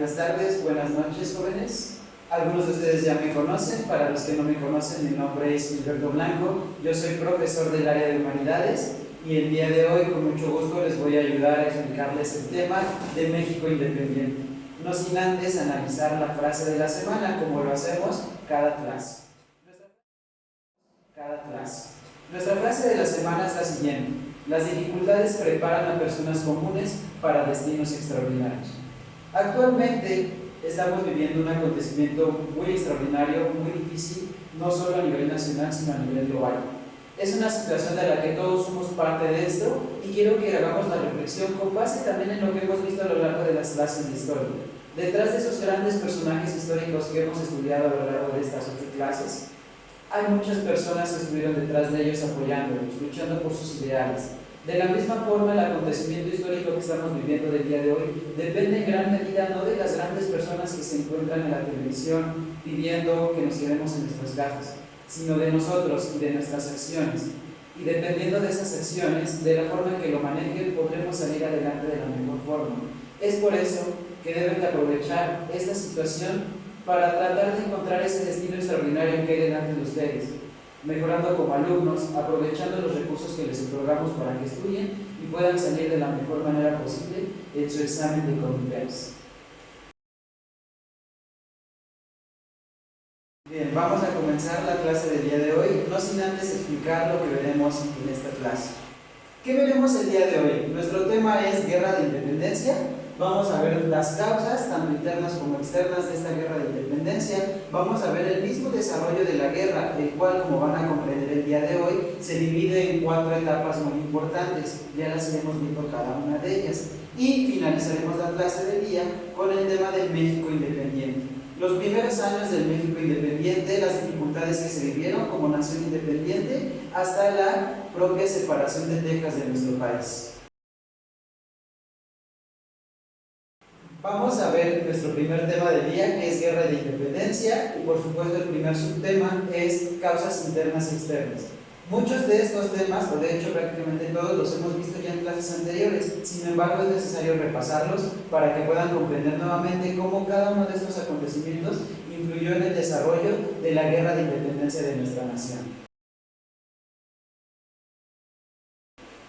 buenas tardes, buenas noches, jóvenes. Algunos de ustedes ya me conocen, para los que no me conocen, mi nombre es Gilberto Blanco, yo soy profesor del área de Humanidades y el día de hoy con mucho gusto les voy a ayudar a explicarles el tema de México Independiente, no sin antes analizar la frase de la semana, como lo hacemos cada clase. Nuestra frase de la semana es la siguiente: las dificultades preparan a personas comunes para destinos extraordinarios. Actualmente estamos viviendo un acontecimiento muy extraordinario, muy difícil, no solo a nivel nacional, sino a nivel global. Es una situación de la que todos somos parte de esto y quiero que hagamos la reflexión con base también en lo que hemos visto a lo largo de las clases de historia. Detrás de esos grandes personajes históricos que hemos estudiado a lo largo de estas 8 clases, hay muchas personas que estuvieron detrás de ellos apoyándolos, luchando por sus ideales. De la misma forma, el acontecimiento histórico que estamos viviendo del día de hoy depende en gran medida no de las grandes personas que se encuentran en la televisión pidiendo que nos quedemos en nuestras casas, sino de nosotros y de nuestras acciones. Y dependiendo de esas acciones, de la forma en que lo manejen, podremos salir adelante de la mejor forma. Es por eso que deben de aprovechar esta situación para tratar de encontrar ese destino extraordinario que hay delante de ustedes, mejorando como alumnos, aprovechando los recursos que les otorgamos para que estudien y puedan salir de la mejor manera posible en su examen de Competency. Bien, vamos a comenzar la clase del día de hoy, no sin antes explicar lo que veremos en esta clase. ¿Qué veremos el día de hoy? Nuestro tema es Guerra de Independencia. Vamos a ver las causas, tanto internas como externas, de esta guerra de independencia. Vamos a ver el mismo desarrollo de la guerra, el cual, como van a comprender el día de hoy, se divide en 4 etapas muy importantes. Ya las hemos visto cada una de ellas. Y finalizaremos la clase del día con el tema del México Independiente. Los primeros años del México Independiente, las dificultades que se vivieron como nación independiente, hasta la propia separación de Texas de nuestro país. Vamos a ver nuestro primer tema del día, que es Guerra de Independencia, y por supuesto el primer subtema es causas internas y externas. Muchos de estos temas, o de hecho prácticamente todos, los hemos visto ya en clases anteriores, sin embargo es necesario repasarlos para que puedan comprender nuevamente cómo cada uno de estos acontecimientos influyó en el desarrollo de la Guerra de Independencia de nuestra nación.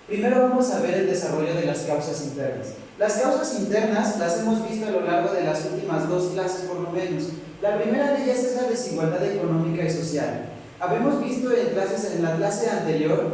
Primero vamos a ver el desarrollo de las causas internas. Las causas internas las hemos visto a lo largo de las últimas 2 clases por lo menos. La primera de ellas es la desigualdad económica y social. Habíamos visto en la clase anterior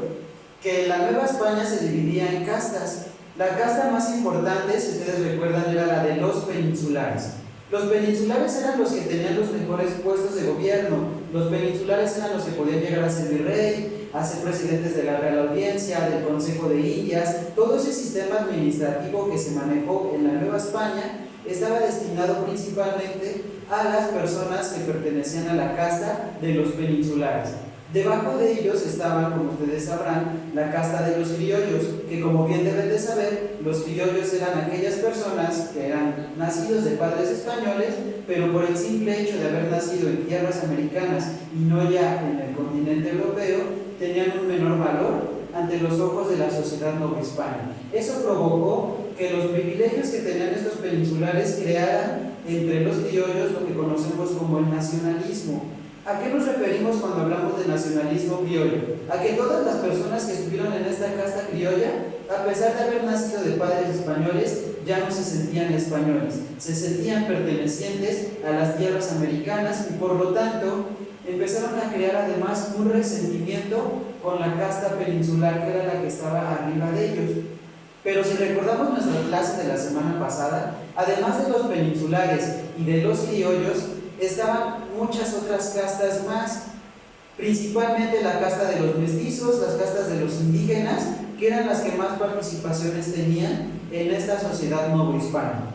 que la Nueva España se dividía en castas. La casta más importante, si ustedes recuerdan, era la de los peninsulares. Los peninsulares eran los que tenían los mejores puestos de gobierno. Los peninsulares eran los que podían llegar a ser virrey, a ser presidentes de la Real Audiencia, del Consejo de Indias. Todo ese sistema administrativo que se manejó en la Nueva España estaba destinado principalmente a las personas que pertenecían a la casta de los peninsulares. Debajo de ellos estaban, como ustedes sabrán, la casta de los criollos, que como bien deben de saber, los criollos eran aquellas personas que eran nacidos de padres españoles, pero por el simple hecho de haber nacido en tierras americanas y no ya en el continente europeo, tenían un menor valor ante los ojos de la sociedad novohispana. Eso provocó que los privilegios que tenían estos peninsulares crearan entre los criollos lo que conocemos como el nacionalismo. ¿A qué nos referimos cuando hablamos de nacionalismo criollo? A que todas las personas que estuvieron en esta casta criolla, a pesar de haber nacido de padres españoles, ya no se sentían españoles, se sentían pertenecientes a las tierras americanas y por lo tanto empezaron a crear además un resentimiento con la casta peninsular, que era la que estaba arriba de ellos. Pero si recordamos nuestra clase de la semana pasada, además de los peninsulares y de los criollos, estaban muchas otras castas más, principalmente la casta de los mestizos, las castas de los indígenas, que eran las que más participaciones tenían en esta sociedad novohispana.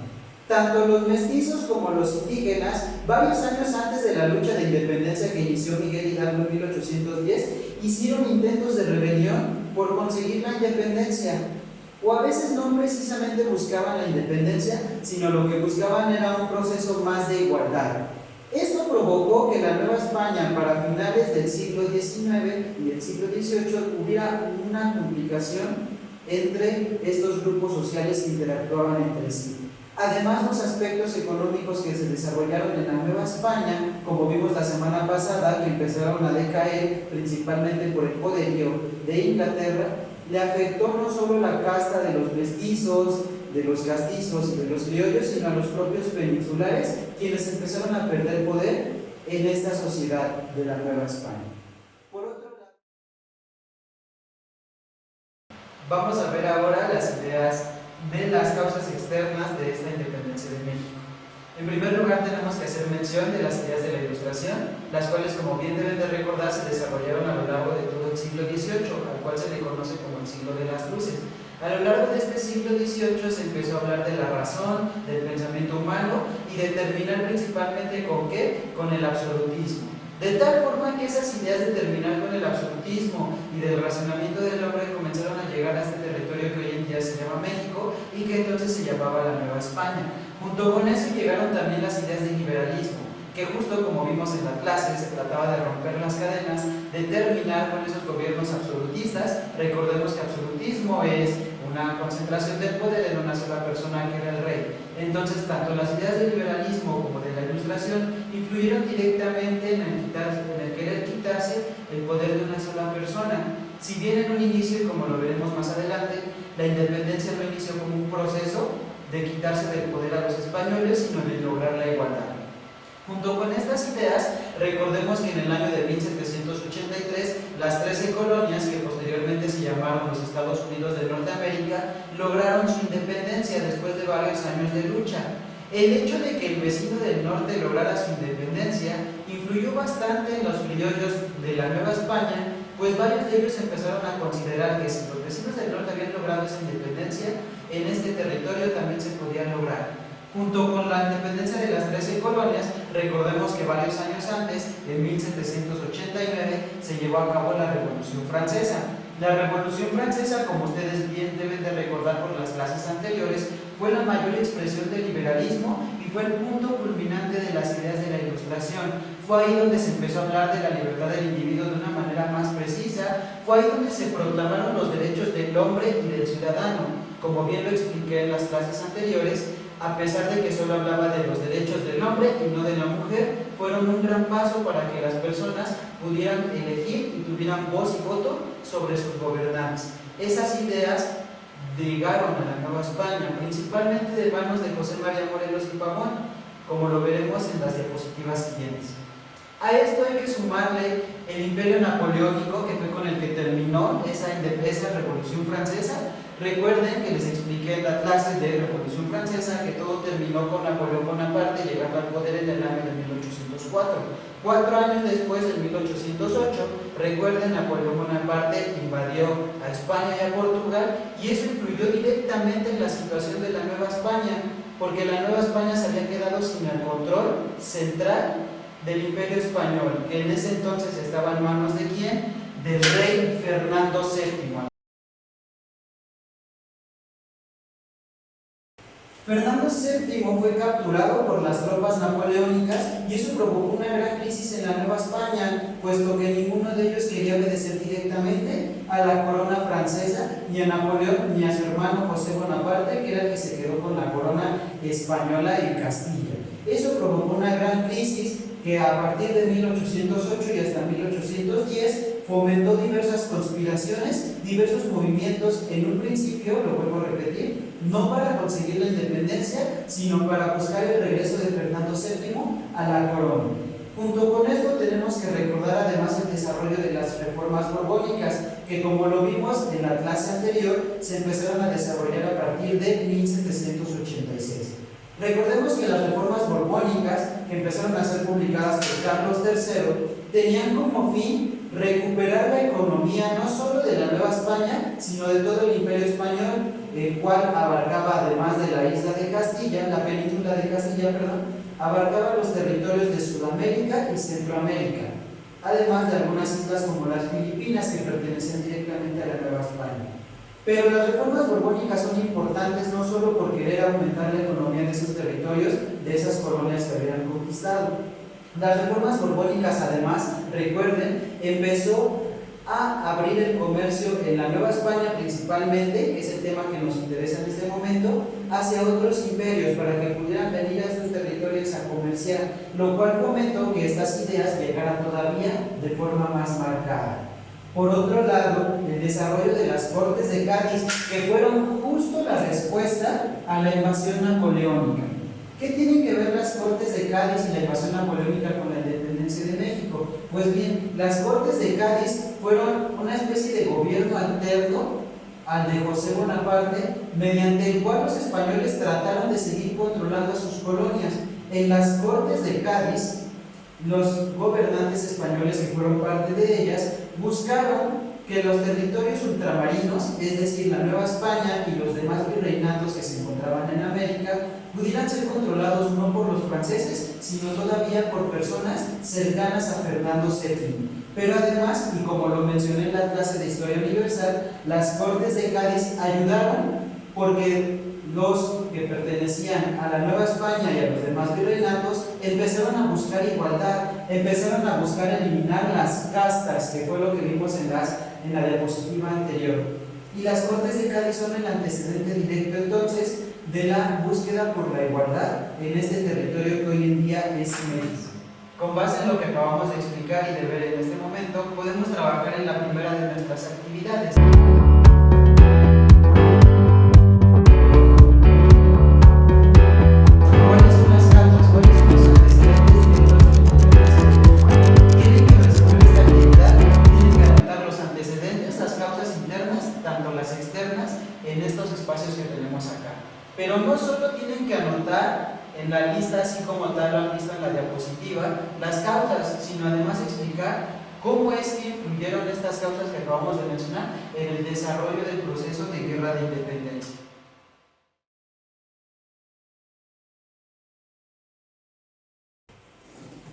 Tanto los mestizos como los indígenas, varios años antes de la lucha de independencia que inició Miguel Hidalgo en 1810, hicieron intentos de rebelión por conseguir la independencia, o a veces no precisamente buscaban la independencia, sino lo que buscaban era un proceso más de igualdad. Esto provocó que la Nueva España, para finales del siglo XIX y el siglo XVIII, hubiera una complicación entre estos grupos sociales que interactuaban entre sí. Además, los aspectos económicos que se desarrollaron en la Nueva España, como vimos la semana pasada, que empezaron a decaer principalmente por el poderío de Inglaterra, le afectó no solo la casta de los mestizos, de los castizos y de los criollos, sino a los propios peninsulares, quienes empezaron a perder poder en esta sociedad de la Nueva España. Por otro lado, vamos a ver ahora las ideas de las causas externas de esta independencia de México. En primer lugar, tenemos que hacer mención de las ideas de la Ilustración, las cuales, como bien deben de recordar, se desarrollaron a lo largo de todo el siglo XVIII, al cual se le conoce como el siglo de las luces. A lo largo de este siglo XVIII se empezó a hablar de la razón, del pensamiento humano y de terminar principalmente ¿con qué? Con el absolutismo. De tal forma que esas ideas de terminar con el absolutismo y del razonamiento del hombre comenzaron a llegar a este territorio que hoy en día se llama México y que entonces se llamaba la Nueva España. Junto con eso llegaron también las ideas de liberalismo, que justo como vimos en la clase se trataba de romper las cadenas, de terminar con esos gobiernos absolutistas. Recordemos que absolutismo es una concentración del poder en una sola persona, que era el rey. Entonces, tanto las ideas del liberalismo como de la Ilustración influyeron directamente en el querer quitarse el poder de una sola persona. Si bien en un inicio, y como lo veremos más adelante, la independencia no inició como un proceso de quitarse del poder a los españoles, sino de lograr la igualdad. Junto con estas ideas, recordemos que en el año de 1783, las 13 colonias, que posteriormente se llamaron los Estados Unidos de Norteamérica, lograron su independencia después de varios años de lucha. El hecho de que el vecino del norte lograra su independencia influyó bastante en los criollos de la Nueva España, pues varios de ellos empezaron a considerar que si los vecinos del norte habían logrado esa independencia, en este territorio también se podía lograr. Junto con la independencia de las 13 colonias, recordemos que varios años antes, en 1789, se llevó a cabo la Revolución Francesa. La Revolución Francesa, como ustedes bien deben de recordar por las clases anteriores, fue la mayor expresión del liberalismo y fue el punto culminante de las ideas de la Ilustración. Fue ahí donde se empezó a hablar de la libertad del individuo de una manera más precisa, fue ahí donde se proclamaron los derechos del hombre y del ciudadano. Como bien lo expliqué en las clases anteriores, a pesar de que solo hablaba de los derechos del hombre y no de la mujer, fueron un gran paso para que las personas pudieran elegir y tuvieran voz y voto sobre sus gobernantes. Esas ideas llegaron a la Nueva España, principalmente de manos de José María Morelos y Pavón, como lo veremos en las diapositivas siguientes. A esto hay que sumarle el Imperio Napoleónico, que fue con el que terminó esa Revolución Francesa. Recuerden que les expliqué en la clase de Revolución Francesa que todo terminó con Napoleón Bonaparte llegando al poder en el año de 1804. 4 años después, en 1808, recuerden, Napoleón Bonaparte invadió a España y a Portugal, y eso influyó directamente en la situación de la Nueva España, porque la Nueva España se había quedado sin el control central del Imperio Español, que en ese entonces estaba en manos de ¿quién? Del rey Fernando VII. Fernando VII fue capturado por las tropas napoleónicas y eso provocó una gran crisis en la Nueva España, puesto que ninguno de ellos quería obedecer directamente a la corona francesa, ni a Napoleón, ni a su hermano José Bonaparte, que era el que se quedó con la corona española en Castilla. Eso provocó una gran crisis que a partir de 1808 y hasta 1810 fomentó diversas conspiraciones, diversos movimientos, en un principio, lo vuelvo a repetir, no para conseguir la independencia, sino para buscar el regreso de Fernando VII a la corona. Junto con esto tenemos que recordar además el desarrollo de las reformas borbónicas, que como lo vimos en la clase anterior, se empezaron a desarrollar a partir de 1786. Recordemos que las reformas borbónicas, que empezaron a ser publicadas por Carlos III, tenían como fin recuperar la economía no solo de la Nueva España, sino de todo el Imperio Español, el cual abarcaba, además de la isla de Castilla, la península de Castilla, abarcaba los territorios de Sudamérica y Centroamérica, además de algunas islas como las Filipinas, que pertenecían directamente a la Nueva España. Pero las reformas borbónicas son importantes no solo por querer aumentar la economía de esos territorios, de esas colonias que habían conquistado. Las reformas borbónicas, además, recuerden, empezó a abrir el comercio en la Nueva España principalmente, que es el tema que nos interesa en este momento, hacia otros imperios para que pudieran venir a estos territorios a comerciar, lo cual fomentó que estas ideas llegaran todavía de forma más marcada. Por otro lado, el desarrollo de las Cortes de Cádiz, que fueron justo la respuesta a la invasión napoleónica. ¿Qué tienen que ver las Cortes de Cádiz y la invasión napoleónica con la independencia de México? Pues bien, las Cortes de Cádiz fueron una especie de gobierno alterno al de José Bonaparte, mediante el cual los españoles trataron de seguir controlando a sus colonias. En las Cortes de Cádiz, los gobernantes españoles que fueron parte de ellas buscaron que los territorios ultramarinos, es decir, la Nueva España y los demás virreinatos que se encontraban en América, pudieran ser controlados no por los franceses, sino todavía por personas cercanas a Fernando VII. Pero además, y como lo mencioné en la clase de Historia Universal, las Cortes de Cádiz ayudaron porque los que pertenecían a la Nueva España y a los demás virreinatos empezaron a buscar igualdad, empezaron a buscar eliminar las castas, que fue lo que vimos en la diapositiva anterior. Y las Cortes de Cádiz son el antecedente directo entonces de la búsqueda por la igualdad en este territorio que hoy en día es México. Con base en lo que acabamos de explicar y de ver en este momento, podemos trabajar en la primera de nuestras actividades. Pero no solo tienen que anotar en la lista, así como tal lo han visto en la diapositiva, las causas, sino además explicar cómo es que influyeron estas causas que acabamos de mencionar en el desarrollo del proceso de guerra de independencia.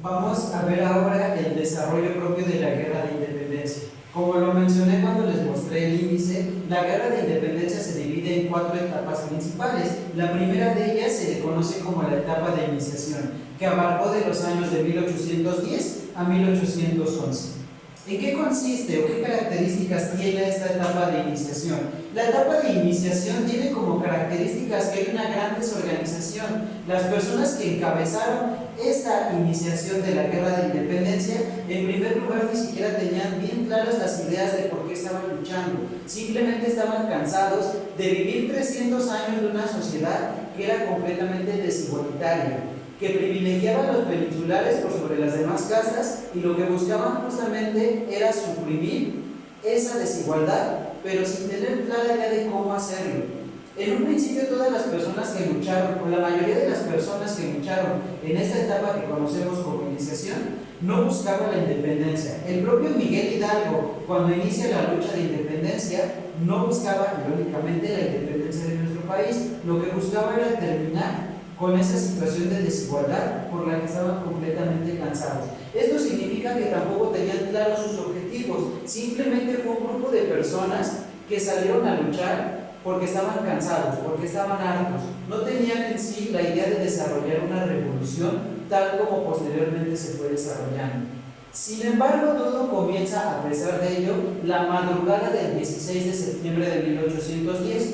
Vamos a ver ahora el desarrollo propio de la guerra de independencia. Como lo mencioné cuando les mostré el índice, la guerra de independencia se divide en 4 etapas principales. La primera de ellas se le conoce como la etapa de iniciación, que abarcó de los años de 1810 a 1811. ¿En qué consiste o qué características tiene esta etapa de iniciación? La etapa de iniciación tiene como características que hay una gran desorganización. Las personas que encabezaron esta iniciación de la guerra de independencia, en primer lugar ni siquiera tenían bien claras las ideas de por qué estaban luchando. Simplemente estaban cansados de vivir 300 años de una sociedad que era completamente desigualitaria, que privilegiaba a los peninsulares por sobre las demás castas, y lo que buscaban justamente era suprimir esa desigualdad, pero sin tener clara idea de cómo hacerlo. En un principio todas las personas que lucharon, o la mayoría de las personas que lucharon en esta etapa que conocemos como iniciación, no buscaban la independencia. El propio Miguel Hidalgo, cuando inicia la lucha de independencia, no buscaba irónicamente la independencia de nuestro país. Lo que buscaba era terminar con esa situación de desigualdad por la que estaban completamente cansados. Esto significa que tampoco tenían claros sus objetivos, simplemente fue un grupo de personas que salieron a luchar porque estaban cansados, porque estaban hartos. No tenían en sí la idea de desarrollar una revolución tal como posteriormente se fue desarrollando. Sin embargo, todo comienza, a pesar de ello, la madrugada del 16 de septiembre de 1810.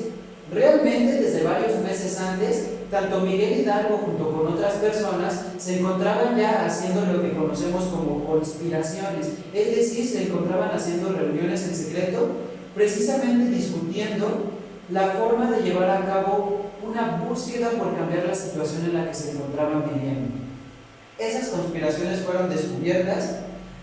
Realmente, desde varios meses antes, tanto Miguel Hidalgo junto con otras personas se encontraban ya haciendo lo que conocemos como conspiraciones, es decir, se encontraban haciendo reuniones en secreto, precisamente discutiendo la forma de llevar a cabo una búsqueda por cambiar la situación en la que se encontraban viviendo. Esas conspiraciones fueron descubiertas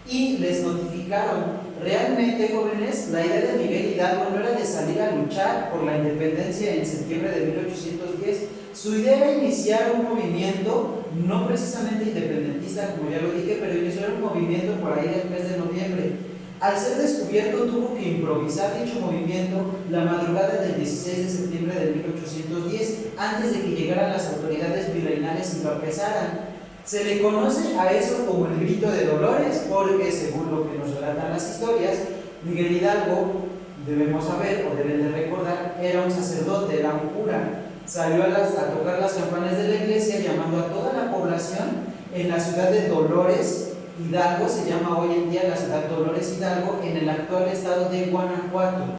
y les notificaron. Realmente, jóvenes, la idea de Miguel Hidalgo no era de salir a luchar por la independencia en septiembre de 1810. Su idea era iniciar un movimiento, no precisamente independentista, como ya lo dije, pero iniciar un movimiento por ahí del mes de noviembre. Al ser descubierto, tuvo que improvisar dicho movimiento la madrugada del 16 de septiembre de 1810, antes de que llegaran las autoridades virreinales y lo apresaran. Se le conoce a eso como el grito de Dolores, porque según lo que nos relatan las historias, Miguel Hidalgo, debemos saber o deben de recordar, era un sacerdote, era un cura. Salió a tocar las campanas de la iglesia llamando a toda la población en la ciudad de Dolores Hidalgo se llama hoy en día la ciudad Dolores Hidalgo, en el actual estado de Guanajuato,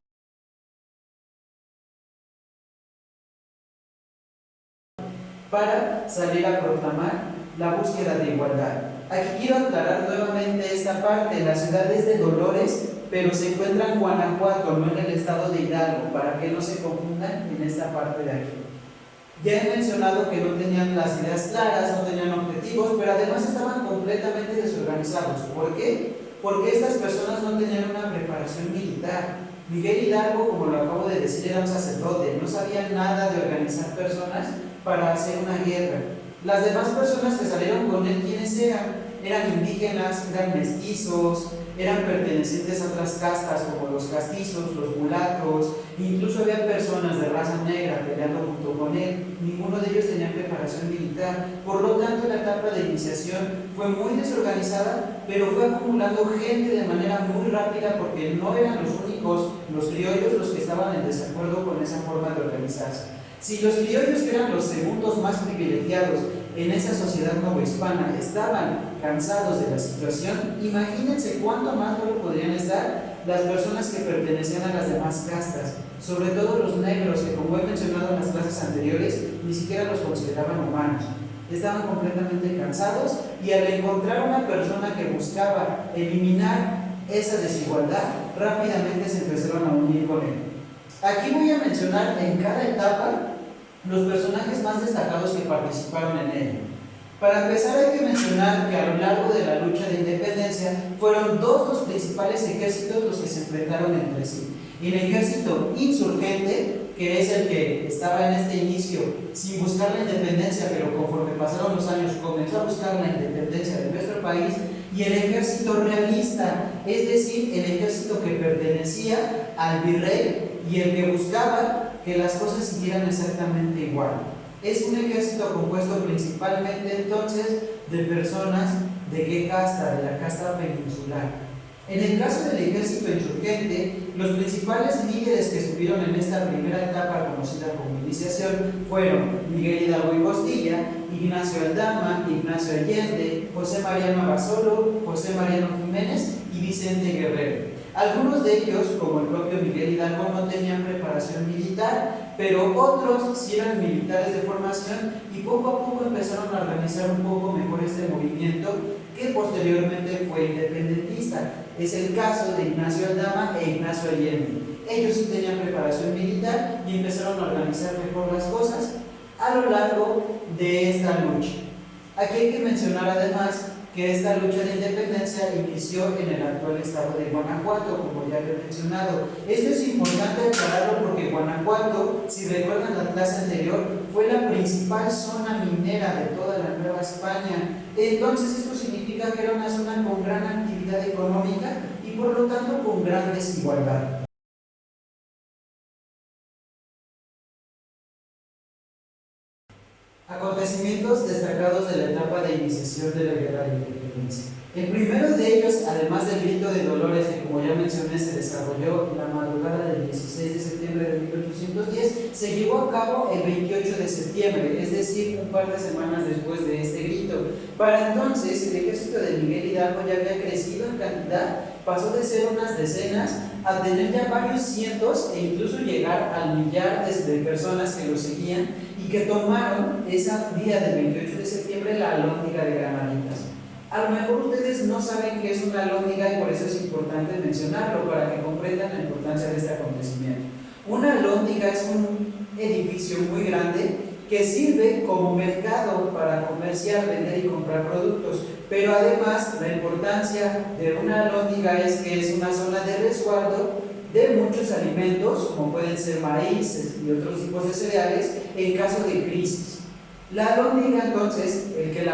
para salir a proclamar la búsqueda de igualdad. Aquí quiero aclarar nuevamente esta parte: la ciudad es de Dolores, pero se encuentra en Guanajuato, no en el estado de Hidalgo, para que no se confundan en esta parte de aquí. Ya he mencionado que no tenían las ideas claras, no tenían objetivos, pero además estaban completamente desorganizados. ¿Por qué? Porque estas personas no tenían una preparación militar. Miguel Hidalgo, como lo acabo de decir, era un sacerdote, no sabía nada de organizar personas para hacer una guerra. Las demás personas que salieron con él, ¿quiénes eran? Eran indígenas, eran mestizos, eran pertenecientes a otras castas como los castizos, los mulatos, incluso había personas de raza negra peleando junto con él. Ninguno de ellos tenía preparación militar. Por lo tanto, la etapa de iniciación fue muy desorganizada, pero fue acumulando gente de manera muy rápida, porque no eran los únicos, los criollos, los que estaban en desacuerdo con esa forma de organizarse. Si los criollos, que eran los segundos más privilegiados en esa sociedad novohispana, estaban cansados de la situación, imagínense cuánto más duro podrían estar las personas que pertenecían a las demás castas, sobre todo los negros, que, como he mencionado en las clases anteriores, ni siquiera los consideraban humanos. Estaban completamente cansados, y al encontrar una persona que buscaba eliminar esa desigualdad, rápidamente se empezaron a unir con él. Aquí voy a mencionar en cada etapa los personajes más destacados que participaron en ella. Para empezar, hay que mencionar que a lo largo de la lucha de independencia fueron dos los principales ejércitos los que se enfrentaron entre sí. El ejército insurgente, que es el que estaba en este inicio sin buscar la independencia, pero conforme pasaron los años comenzó a buscar la independencia de nuestro país, y el ejército realista, es decir, el ejército que pertenecía al virrey y el que buscaba que las cosas siguieran exactamente igual. Es un ejército compuesto principalmente entonces de personas ¿de qué casta? De la casta peninsular. En el caso del ejército insurgente, los principales líderes que estuvieron en esta primera etapa conocida como iniciación fueron Miguel Hidalgo y Costilla, Ignacio Aldama, Ignacio Allende, José Mariano Abasolo, José Mariano Jiménez y Vicente Guerrero. Algunos de ellos, como el propio Miguel Hidalgo, no tenían preparación militar, pero otros sí eran militares de formación, y poco a poco empezaron a organizar un poco mejor este movimiento, que posteriormente fue independentista. Es el caso de Ignacio Aldama e Ignacio Allende. Ellos sí tenían preparación militar y empezaron a organizar mejor las cosas a lo largo de esta lucha. Aquí hay que mencionar además que esta lucha de independencia inició en el actual estado de Guanajuato, como ya lo he mencionado. Esto es importante aclararlo porque Guanajuato, si recuerdan la clase anterior, fue la principal zona minera de toda la Nueva España. Entonces esto significa que era una zona con gran actividad económica y por lo tanto con gran desigualdad. Acontecimientos destacados de la etapa de iniciación de la Guerra de Independencia. El primero de ellos, además del grito de Dolores, que como ya mencioné se desarrolló la madrugada del 16 de septiembre de 1810, se llevó a cabo el 28 de septiembre, es decir, un par de semanas después de este grito. Para entonces, el ejército de Miguel Hidalgo ya había crecido en cantidad, pasó de ser unas decenas a tener ya varios cientos e incluso llegar al millar de personas que lo seguían y que tomaron ese día del 28 de septiembre la alhóndiga de Granaditas. A lo mejor ustedes no saben qué es una alhóndiga y por eso es importante mencionarlo para que comprendan la importancia de este acontecimiento. Una alhóndiga es un edificio muy grande que sirve como mercado para comerciar, vender y comprar productos, pero además la importancia de una alhóndiga es que es una zona de resguardo de muchos alimentos, como pueden ser maíz y otros tipos de cereales, en caso de crisis. La alhóndiga, entonces, el que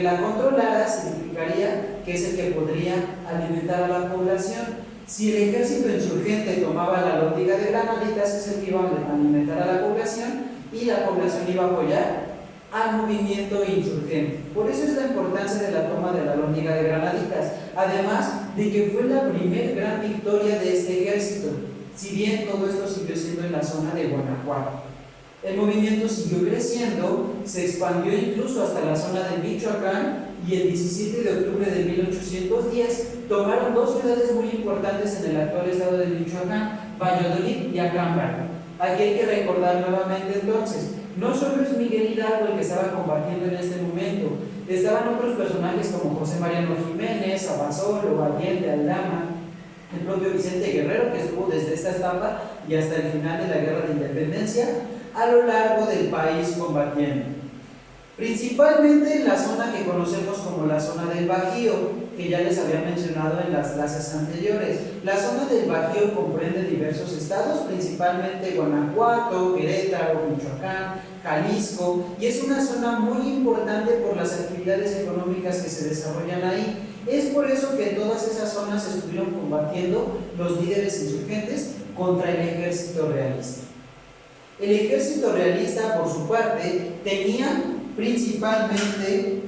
la controlara significaría que es el que podría alimentar a la población. Si el ejército insurgente tomaba la alhóndiga de Granaditas, es el que iba a alimentar a la población y la población iba a apoyar al movimiento insurgente. Por eso es la importancia de la toma de la alhóndiga de Granaditas, además de que fue la primera gran victoria de este ejército, si bien todo esto siguió siendo en la zona de Guanajuato. El movimiento siguió creciendo, se expandió incluso hasta la zona de Michoacán y el 17 de octubre de 1810 tomaron dos ciudades muy importantes en el actual estado de Michoacán, Valladolid y Acámbaro. Aquí hay que recordar nuevamente entonces, no solo es Miguel Hidalgo el que estaba combatiendo en este momento, estaban otros personajes como José Mariano Jiménez, Abasolo, Allende, Aldama, el propio Vicente Guerrero, que estuvo desde esta etapa y hasta el final de la Guerra de Independencia a lo largo del país combatiendo. Principalmente en la zona que conocemos como la zona del Bajío, que ya les había mencionado en las clases anteriores. La zona del Bajío comprende diversos estados, principalmente Guanajuato, Querétaro, Michoacán, Jalisco, y es una zona muy importante por las actividades económicas que se desarrollan ahí. Es por eso que en todas esas zonas estuvieron combatiendo los líderes insurgentes contra el ejército realista. El ejército realista, por su parte, tenía principalmente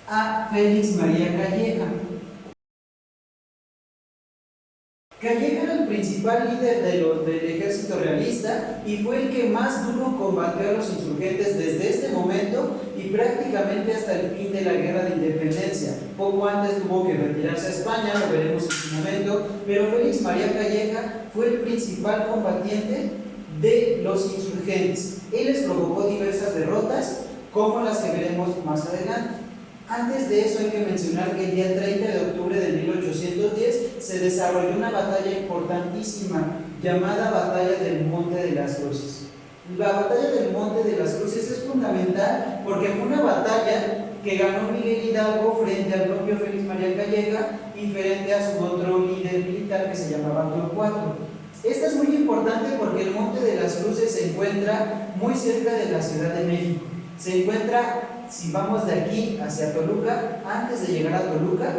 a Félix María Calleja. Calleja era el principal líder del ejército realista y fue el que más duro combatió a los insurgentes desde este momento y prácticamente hasta el fin de la Guerra de Independencia. Poco antes tuvo que retirarse a España, lo veremos en su momento, pero Félix María Calleja fue el principal combatiente de los insurgentes. Él les provocó diversas derrotas, como las que veremos más adelante. Antes de eso hay que mencionar que el día 30 de octubre de 1810 se desarrolló una batalla importantísima llamada Batalla del Monte de las Cruces. La Batalla del Monte de las Cruces es fundamental porque fue una batalla que ganó Miguel Hidalgo frente al propio Félix María Calleja y frente a su otro líder militar que se llamaba Torcuato. Esta es muy importante porque el Monte de las Cruces se encuentra muy cerca de la Ciudad de México. Se encuentra, si vamos de aquí hacia Toluca, antes de llegar a Toluca,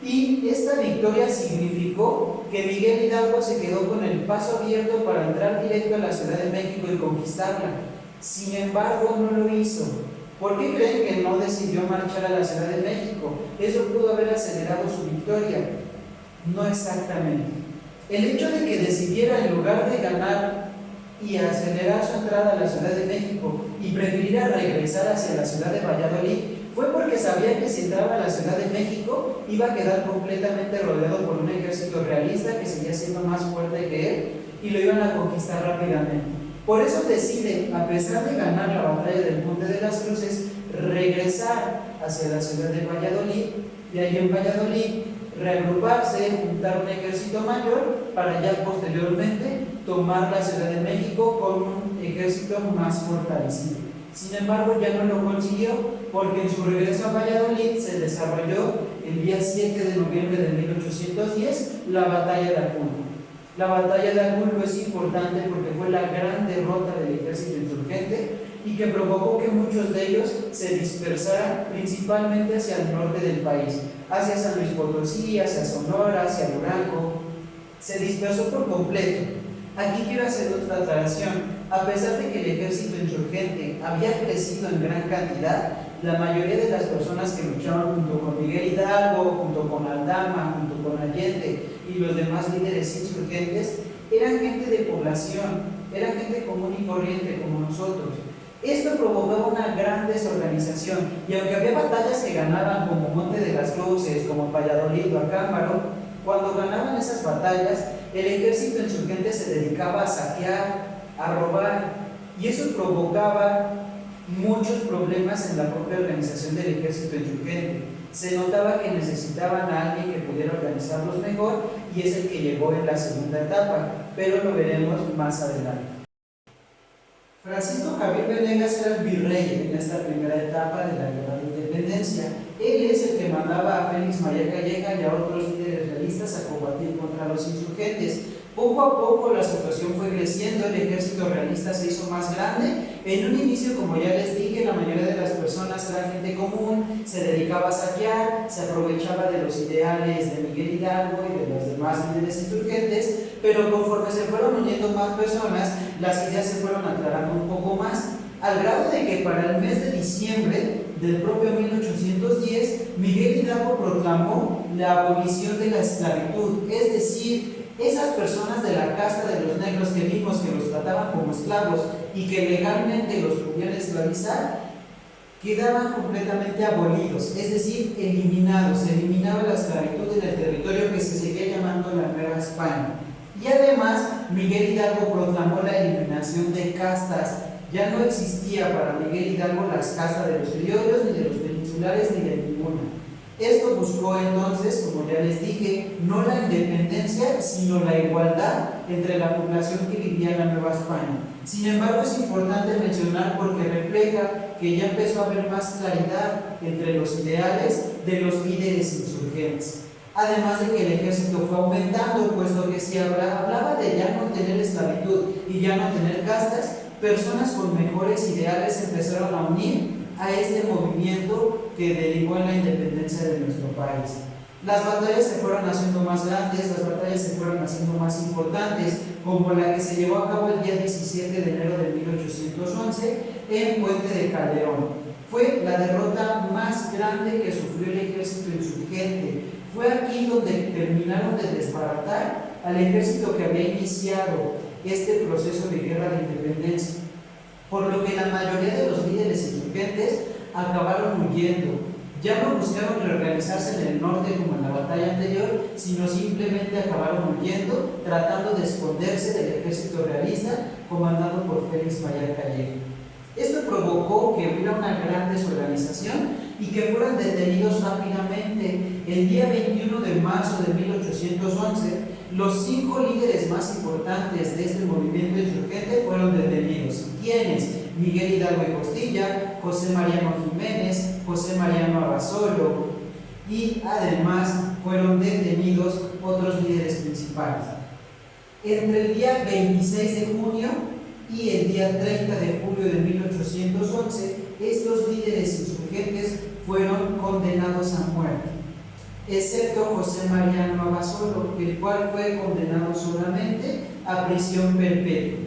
y esta victoria significó que Miguel Hidalgo se quedó con el paso abierto para entrar directo a la Ciudad de México y conquistarla. Sin embargo, no lo hizo. ¿Por qué creen que no decidió marchar a la Ciudad de México? Eso pudo haber acelerado su victoria. No exactamente. El hecho de que decidiera, en lugar de ganar y acelerar su entrada a la Ciudad de México y prefiriera regresar hacia la ciudad de Valladolid, fue porque sabía que si entraba a la Ciudad de México iba a quedar completamente rodeado por un ejército realista que seguía siendo más fuerte que él y lo iban a conquistar rápidamente. Por eso decide, a pesar de ganar la batalla del Monte de las Cruces, regresar hacia la ciudad de Valladolid, y ahí en Valladolid reagruparse, juntar un ejército mayor para ya posteriormente tomar la Ciudad de México con un ejército más fortalecido. Sin embargo, ya no lo consiguió porque en su regreso a Valladolid se desarrolló el día 7 de noviembre de 1810 la batalla de Aculco. La batalla de Aculco es importante porque fue la gran derrota del ejército insurgente y que provocó que muchos de ellos se dispersaran principalmente hacia el norte del país, hacia San Luis Potosí, hacia Sonora, hacia Durango. Se dispersó por completo. Aquí quiero hacer otra aclaración. A pesar de que el ejército insurgente había crecido en gran cantidad, la mayoría de las personas que luchaban junto con Miguel Hidalgo, junto con Aldama, junto con Allende y los demás líderes insurgentes, eran gente de población, eran gente común y corriente como nosotros. Esto provocaba una gran desorganización y aunque había batallas que ganaban como Monte de las Cruces, como Valladolid o Acámbaro, cuando ganaban esas batallas, el ejército insurgente se dedicaba a saquear, a robar, y eso provocaba muchos problemas en la propia organización del ejército insurgente. Se notaba que necesitaban a alguien que pudiera organizarlos mejor y es el que llegó en la segunda etapa, pero lo veremos más adelante. Francisco Javier Venegas era el virrey en esta primera etapa de la Guerra de Independencia. Él es el que mandaba a Félix María Calleja y a otros líderes realistas a combatir contra los insurgentes. Poco a poco la situación fue creciendo, el ejército realista se hizo más grande. En un inicio, como ya les dije, la mayoría de las personas eran gente común, se dedicaba a saquear, se aprovechaba de los ideales de Miguel Hidalgo y de los demás líderes insurgentes, pero conforme se fueron uniendo más personas, las ideas se fueron aclarando un poco más, al grado de que para el mes de diciembre del propio 1810, Miguel Hidalgo proclamó la abolición de la esclavitud, es decir, esas personas de la casta de los negros que vimos que los trataban como esclavos y que legalmente los podían esclavizar, quedaban completamente abolidos, es decir, eliminados. Se eliminaba la esclavitud en el territorio que se seguía llamando la Nueva España. Y además, Miguel Hidalgo proclamó la eliminación de castas. Ya no existía para Miguel Hidalgo las castas de los criollos, ni de los peninsulares, ni de ninguna. Esto buscó entonces, como ya les dije, no la independencia, sino la igualdad entre la población que vivía en la Nueva España. Sin embargo, es importante mencionar porque refleja que ya empezó a haber más claridad entre los ideales de los líderes insurgentes. Además de que el ejército fue aumentando, puesto que se hablaba de ya no tener esclavitud y ya no tener castas, personas con mejores ideales empezaron a unir a este movimiento que derivó en la independencia de nuestro país. Las batallas se fueron haciendo más grandes, las batallas se fueron haciendo más importantes, como la que se llevó a cabo el día 17 de enero de 1811 en Puente de Calderón. Fue la derrota más grande que sufrió el ejército insurgente. Fue aquí donde terminaron de desbaratar al ejército que había iniciado este proceso de guerra de independencia, por lo que la mayoría de los líderes insurgentes acabaron huyendo. Ya no buscaron reorganizarse en el norte como en la batalla anterior, sino simplemente acabaron huyendo, tratando de esconderse del ejército realista comandado por Félix María Callejo. Esto provocó que hubiera una gran desorganización y que fueran detenidos rápidamente. El día 21 de marzo de 1811, los 5 líderes más importantes de este movimiento insurgente fueron detenidos. ¿Quiénes? Miguel Hidalgo y Costilla, José Mariano Jiménez, José Mariano Abasolo, y además fueron detenidos otros líderes principales. Entre el día 26 de junio y el día 30 de julio de 1811, estos líderes insurgentes fueron condenados a muerte, excepto José Mariano Abasolo, el cual fue condenado solamente a prisión perpetua.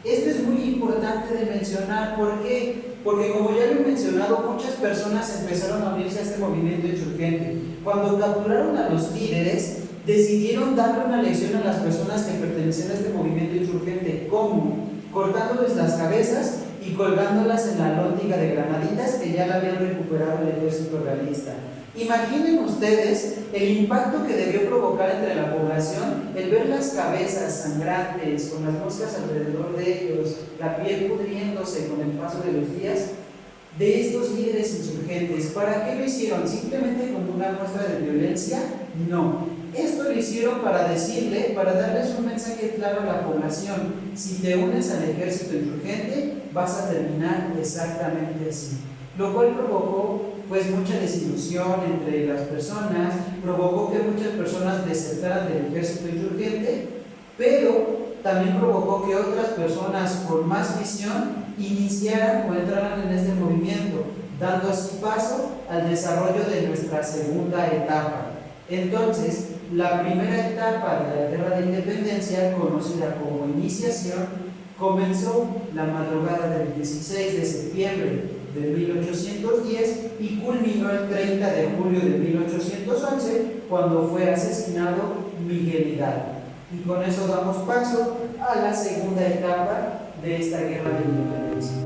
Esto es muy importante de mencionar, ¿por qué? Porque como ya lo he mencionado, muchas personas empezaron a unirse a este movimiento insurgente. Cuando capturaron a los líderes, decidieron darle una lección a las personas que pertenecían a este movimiento insurgente. ¿Cómo? Cortándoles las cabezas y colgándolas en la lóndiga de granaditas que ya la habían recuperado el ejército realista. Imaginen ustedes el impacto que debió provocar entre la población el ver las cabezas sangrantes, con las moscas alrededor de ellos, la piel pudriéndose con el paso de los días, de estos líderes insurgentes. ¿Para qué lo hicieron? ¿Simplemente como una muestra de violencia? No. Esto lo hicieron para decirle, para darles un mensaje claro a la población: si te unes al ejército insurgente, vas a terminar exactamente así. Lo cual provocó pues mucha desilusión entre las personas, provocó que muchas personas desertaran del ejército insurgente, pero también provocó que otras personas con más visión iniciaran o entraran en este movimiento, dando así paso al desarrollo de nuestra segunda etapa. Entonces, la primera etapa de la Guerra de Independencia, conocida como iniciación, comenzó la madrugada del 16 de septiembre de 1810 y culminó el 30 de julio de 1811, cuando fue asesinado Miguel Hidalgo. Y con eso damos paso a la segunda etapa de esta Guerra de Independencia.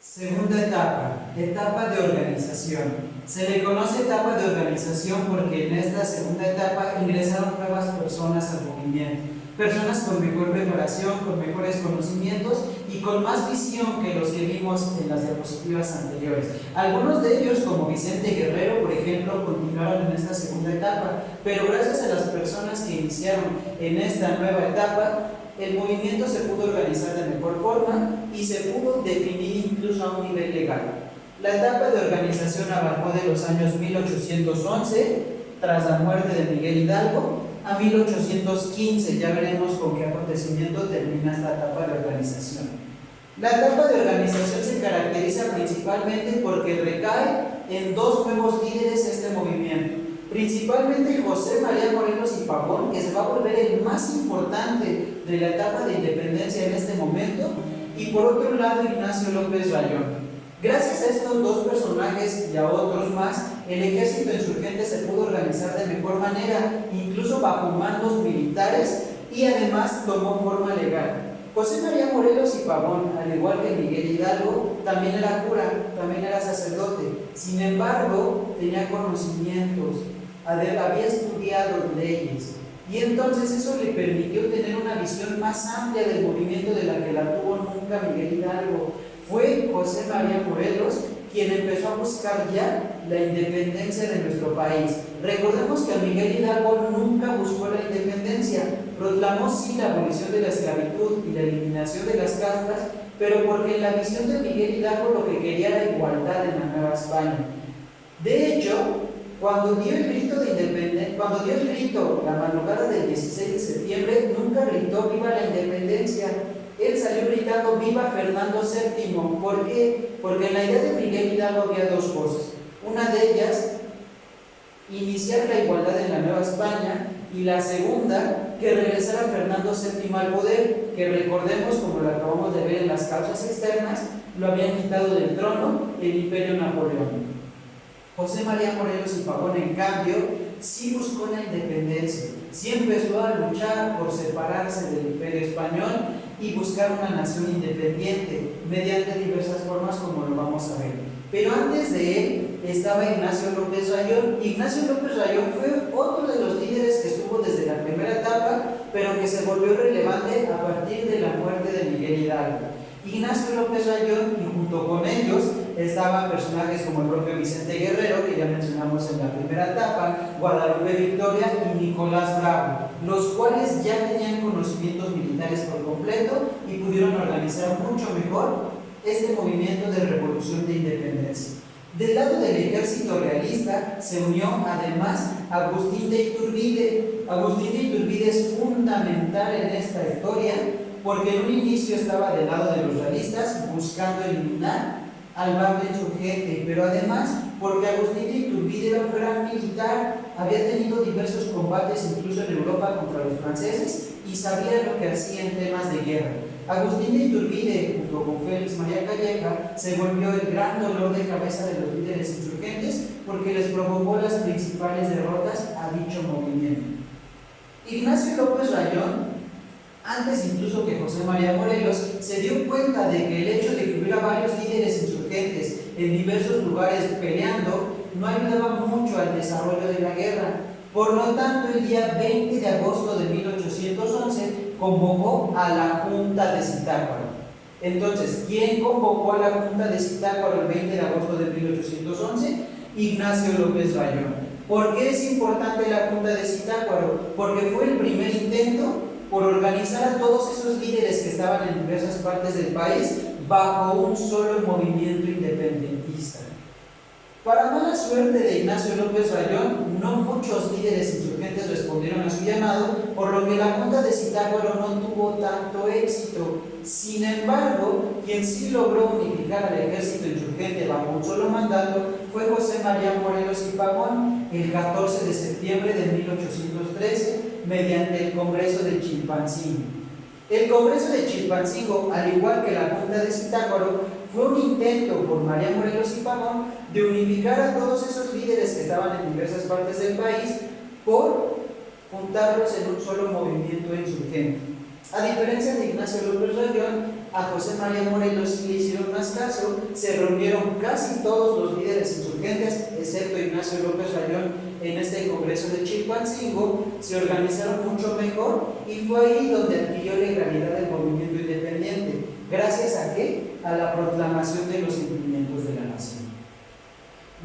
Segunda etapa, etapa de organización. Se le conoce etapa de organización porque en esta segunda etapa ingresaron nuevas personas al movimiento. Personas con mejor preparación, con mejores conocimientos y con más visión que los que vimos en las diapositivas anteriores. Algunos de ellos, como Vicente Guerrero, por ejemplo, continuaron en esta segunda etapa, pero gracias a las personas que iniciaron en esta nueva etapa, el movimiento se pudo organizar de mejor forma y se pudo definir incluso a un nivel legal. La etapa de organización abarcó de los años 1811, tras la muerte de Miguel Hidalgo, a 1815. Ya veremos con qué acontecimiento termina esta etapa de organización. La etapa de organización se caracteriza principalmente porque recae en 2 nuevos líderes de este movimiento. Principalmente José María Morelos y Pavón, que se va a volver el más importante de la etapa de independencia en este momento, y por otro lado Ignacio López Rayón. Gracias a estos 2 personajes y a otros más, el ejército insurgente se pudo organizar de mejor manera, incluso bajo mandos militares y además tomó forma legal. José María Morelos y Pavón, al igual que Miguel Hidalgo, también era cura, también era sacerdote. Sin embargo, tenía conocimientos, había estudiado leyes, y entonces eso le permitió tener una visión más amplia del movimiento de la que la tuvo nunca Miguel Hidalgo. Fue José María Morelos quien empezó a buscar ya la independencia de nuestro país. Recordemos que Miguel Hidalgo nunca buscó la independencia, proclamó sí la abolición de la esclavitud y la eliminación de las castas, pero porque en la visión de Miguel Hidalgo lo que quería era igualdad en la Nueva España. De hecho, cuando dio el grito de independencia, cuando dio el grito la madrugada del 16 de septiembre, nunca gritó viva la independencia. Él salió gritando viva Fernando VII. ¿Por qué? Porque en la idea de Miguel Hidalgo había dos cosas. Una de ellas, iniciar la igualdad en la Nueva España, y la segunda, que regresara Fernando VII al poder, que recordemos, como lo acabamos de ver en las causas externas, lo habían quitado del trono el Imperio Napoleónico. José María Morelos y Pavón, en cambio, sí buscó la independencia, sí empezó a luchar por separarse del Imperio Español y buscar una nación independiente mediante diversas formas, como lo vamos a ver. Pero antes de él estaba Ignacio López Rayón. Ignacio López Rayón fue otro de los líderes que estuvo desde la primera etapa, pero que se volvió relevante a partir de la muerte de Miguel Hidalgo. Ignacio López Rayón, y junto con ellos estaban personajes como el propio Vicente Guerrero, que ya mencionamos en la primera etapa, Guadalupe Victoria y Nicolás Bravo, los cuales ya tenían conocimientos militares por completo y pudieron organizar mucho mejor este movimiento de revolución de independencia. Del lado del ejército realista se unió además Agustín de Iturbide. Agustín de Iturbide es fundamental en esta historia porque en un inicio estaba del lado de los realistas buscando eliminar al bando insurgente, pero además porque Agustín de Iturbide era un gran militar, había tenido diversos combates incluso en Europa contra los franceses y sabía lo que hacía en temas de guerra. Agustín de Iturbide, junto con Félix María Calleja, se volvió el gran dolor de cabeza de los líderes insurgentes porque les provocó las principales derrotas a dicho movimiento. Ignacio López Rayón, antes incluso que José María Morelos, se dio cuenta de que el hecho de que hubiera varios líderes insurgentes en diversos lugares peleando no ayudaba mucho al desarrollo de la guerra. Por lo tanto, el día 20 de agosto de 1811 convocó a la Junta de Zitácuaro. Entonces, ¿quién convocó a la Junta de Zitácuaro el 20 de agosto de 1811? Ignacio López Rayón. ¿Por qué es importante la Junta de Zitácuaro? Porque fue el primer intento por organizar a todos esos líderes que estaban en diversas partes del país bajo un solo movimiento independentista. Para mala suerte de Ignacio López Rayón, no muchos líderes insurgentes respondieron a su llamado, por lo que la Junta de Zitácuaro no tuvo tanto éxito. Sin embargo, quien sí logró unificar al ejército insurgente bajo un solo mandato fue José María Morelos y Pavón el 14 de septiembre de 1813 mediante el Congreso de Chilpancingo. El Congreso de Chilpancingo, al igual que la Junta de Zitácuaro, fue un intento por María Morelos y Pavón de unificar a todos esos líderes que estaban en diversas partes del país por juntarlos en un solo movimiento insurgente. A diferencia de Ignacio López Rayón, a José María Morelos le hicieron más caso, se reunieron casi todos los líderes insurgentes, excepto Ignacio López Rayón, en este Congreso de Chilpancingo, se organizaron mucho mejor y fue ahí donde adquirió legalidad el movimiento independiente. ¿Gracias a qué? A la proclamación de los sentimientos de la nación.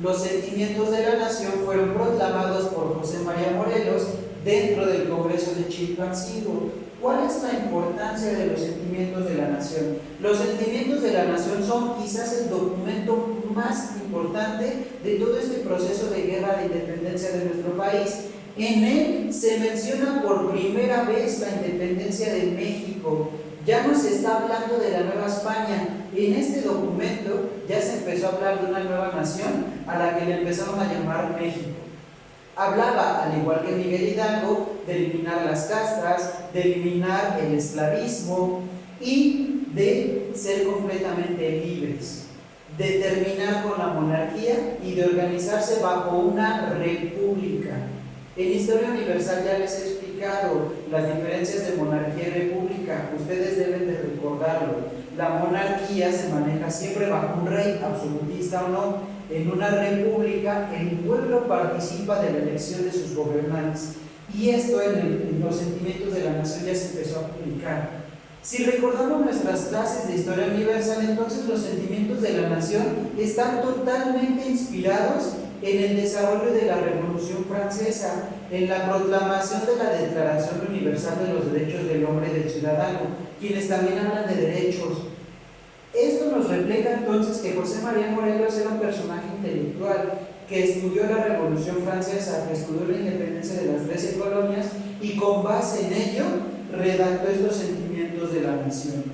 Los sentimientos de la nación fueron proclamados por José María Morelos dentro del Congreso de Chilpancingo. ¿Cuál es la importancia de los sentimientos de la nación? Los sentimientos de la nación son quizás el documento más importante de todo este proceso de guerra de independencia de nuestro país. En él se menciona por primera vez la independencia de México. Ya no se está hablando de la Nueva España. En este documento ya se empezó a hablar de una nueva nación a la que le empezaron a llamar México. Hablaba, al igual que Miguel Hidalgo, de eliminar las castas, de eliminar el esclavismo y de ser completamente libres, de terminar con la monarquía y de organizarse bajo una república. En Historia Universal ya les he explicado las diferencias de monarquía y república. Ustedes deben de recordarlo. La monarquía se maneja siempre bajo un rey, absolutista o no. En una república, el pueblo participa de la elección de sus gobernantes. Y esto en los sentimientos de la nación ya se empezó a aplicar. Si recordamos nuestras clases de historia universal, entonces los sentimientos de la nación están totalmente inspirados en el desarrollo de la Revolución Francesa, en la proclamación de la Declaración Universal de los Derechos del Hombre y del Ciudadano, quienes también hablan de derechos. Esto nos refleja entonces que José María Morelos era un personaje intelectual que estudió la Revolución Francesa, que estudió la independencia de las 13 colonias y con base en ello redactó estos sentimientos de la nación.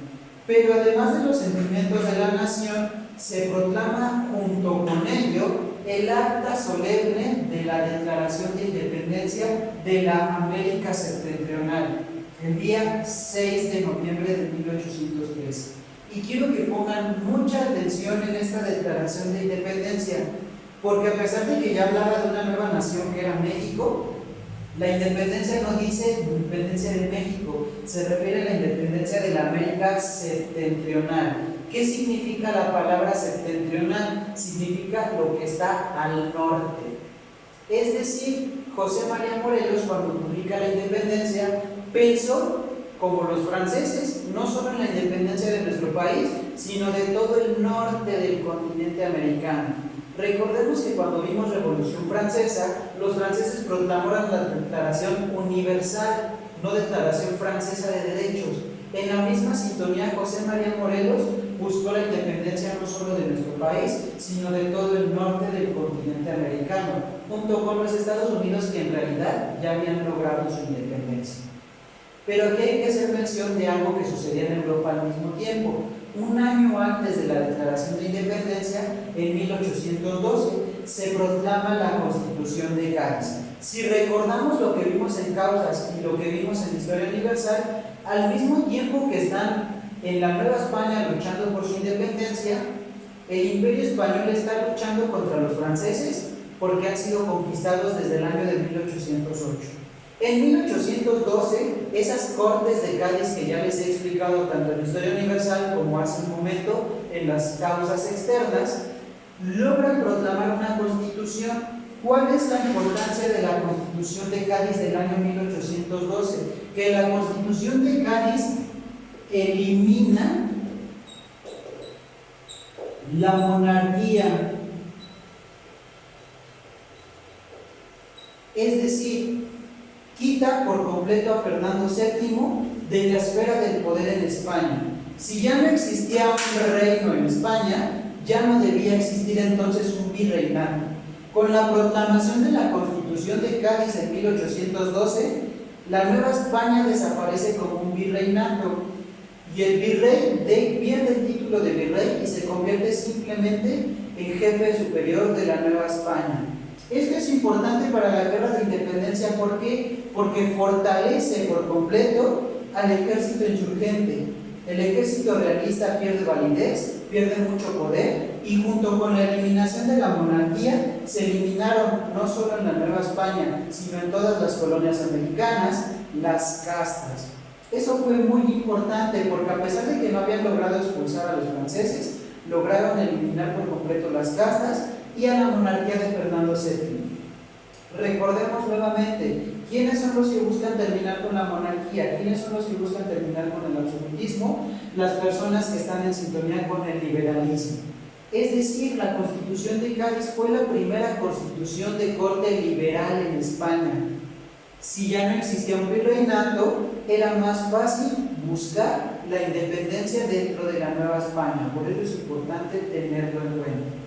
Pero además de los sentimientos de la nación, se proclama junto con ello el acta solemne de la Declaración de Independencia de la América Septentrional, el día 6 de noviembre de 1813. Y quiero que pongan mucha atención en esta Declaración de Independencia, porque a pesar de que ya hablaba de una nueva nación que era México, la independencia no dice independencia de México, se refiere a la independencia de la América Septentrional. ¿Qué significa la palabra septentrional? Significa lo que está al norte. Es decir, José María Morelos, cuando publica la independencia, pensó como los franceses, no solo en la independencia de nuestro país, sino de todo el norte del continente americano. Recordemos que cuando vimos Revolución Francesa, los franceses proclamaron la Declaración Universal, no Declaración Francesa de Derechos. En la misma sintonía, José María Morelos buscó la independencia no solo de nuestro país, sino de todo el norte del continente americano, junto con los Estados Unidos, que en realidad ya habían logrado su independencia. Pero aquí hay que hacer mención de algo que sucedía en Europa al mismo tiempo. Un año antes de la Declaración de Independencia, en 1812, se proclama la Constitución de Cádiz. Si recordamos lo que vimos en Causas y lo que vimos en Historia Universal, al mismo tiempo que están en la Nueva España luchando por su independencia, el Imperio Español está luchando contra los franceses porque han sido conquistados desde el año de 1808. En 1812, esas Cortes de Cádiz que ya les he explicado tanto en Historia Universal como hace un momento en las causas externas, logran proclamar una constitución. ¿Cuál es la importancia de la Constitución de Cádiz del año 1812? Que la Constitución de Cádiz elimina la monarquía. Es decir, quita por completo a Fernando VII de la esfera del poder en España. Si ya no existía un reino en España, ya no debía existir entonces un virreinato. Con la proclamación de la Constitución de Cádiz en 1812, la Nueva España desaparece como un virreinato y el virrey pierde el título de virrey y se convierte simplemente en jefe superior de la Nueva España. Esto es importante para la guerra de independencia. ¿Por qué? Porque fortalece por completo al ejército insurgente. El ejército realista pierde validez, pierde mucho poder, y junto con la eliminación de la monarquía se eliminaron no solo en la Nueva España, sino en todas las colonias americanas, las castas. Eso fue muy importante porque a pesar de que no habían logrado expulsar a los franceses, lograron eliminar por completo las castas y a la monarquía de Fernando VII. Recordemos nuevamente, ¿quiénes son los que buscan terminar con la monarquía? ¿Quiénes son los que buscan terminar con el absolutismo? Las personas que están en sintonía con el liberalismo. Es decir, la Constitución de Cádiz fue la primera constitución de corte liberal en España. Si ya no existía un virreinato, era más fácil buscar la independencia dentro de la Nueva España. Por eso es importante tenerlo en cuenta.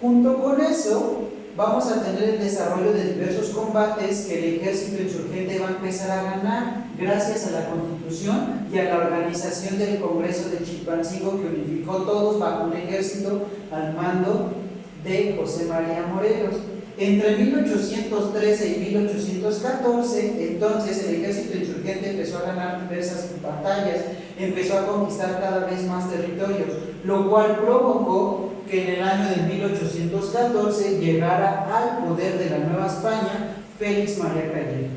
Junto con eso, vamos a tener el desarrollo de diversos combates que el ejército insurgente va a empezar a ganar gracias a la Constitución y a la organización del Congreso de Chilpancingo, que unificó todos bajo un ejército al mando de José María Morelos. Entre 1813 y 1814, entonces el ejército insurgente empezó a ganar diversas batallas, empezó a conquistar cada vez más territorios, lo cual provocó que en el año de 1814 llegara al poder de la Nueva España Félix María Callejo.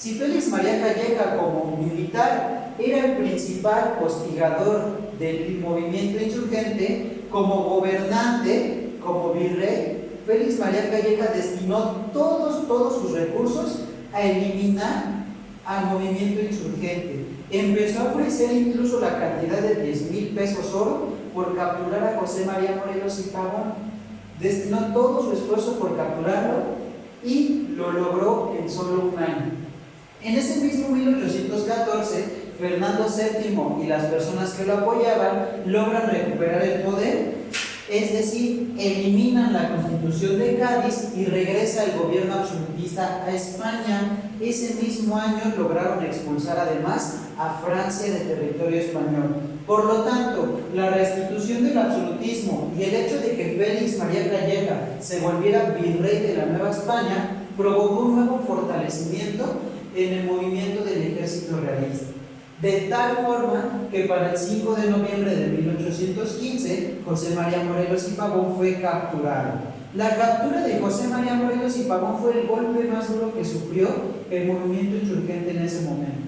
Si Félix María Calleja como militar era el principal hostigador del movimiento insurgente, como gobernante, como virrey, Félix María Calleja destinó todos sus recursos a eliminar al movimiento insurgente. Empezó a ofrecer incluso la cantidad de 10,000 pesos oro por capturar a José María Morelos y Pavón. Destinó todo su esfuerzo por capturarlo y lo logró en solo un año. En ese mismo 1814, Fernando VII y las personas que lo apoyaban logran recuperar el poder, es decir, eliminan la Constitución de Cádiz y regresa el gobierno absolutista a España. Ese mismo año lograron expulsar además a Francia de territorio español. Por lo tanto, la restitución del absolutismo y el hecho de que Félix María Calleja se volviera virrey de la Nueva España provocó un nuevo fortalecimiento en el movimiento del ejército realista. De tal forma que para el 5 de noviembre de 1815, José María Morelos y Pavón fue capturado. La captura de José María Morelos y Pavón fue el golpe más duro que sufrió el movimiento insurgente en ese momento.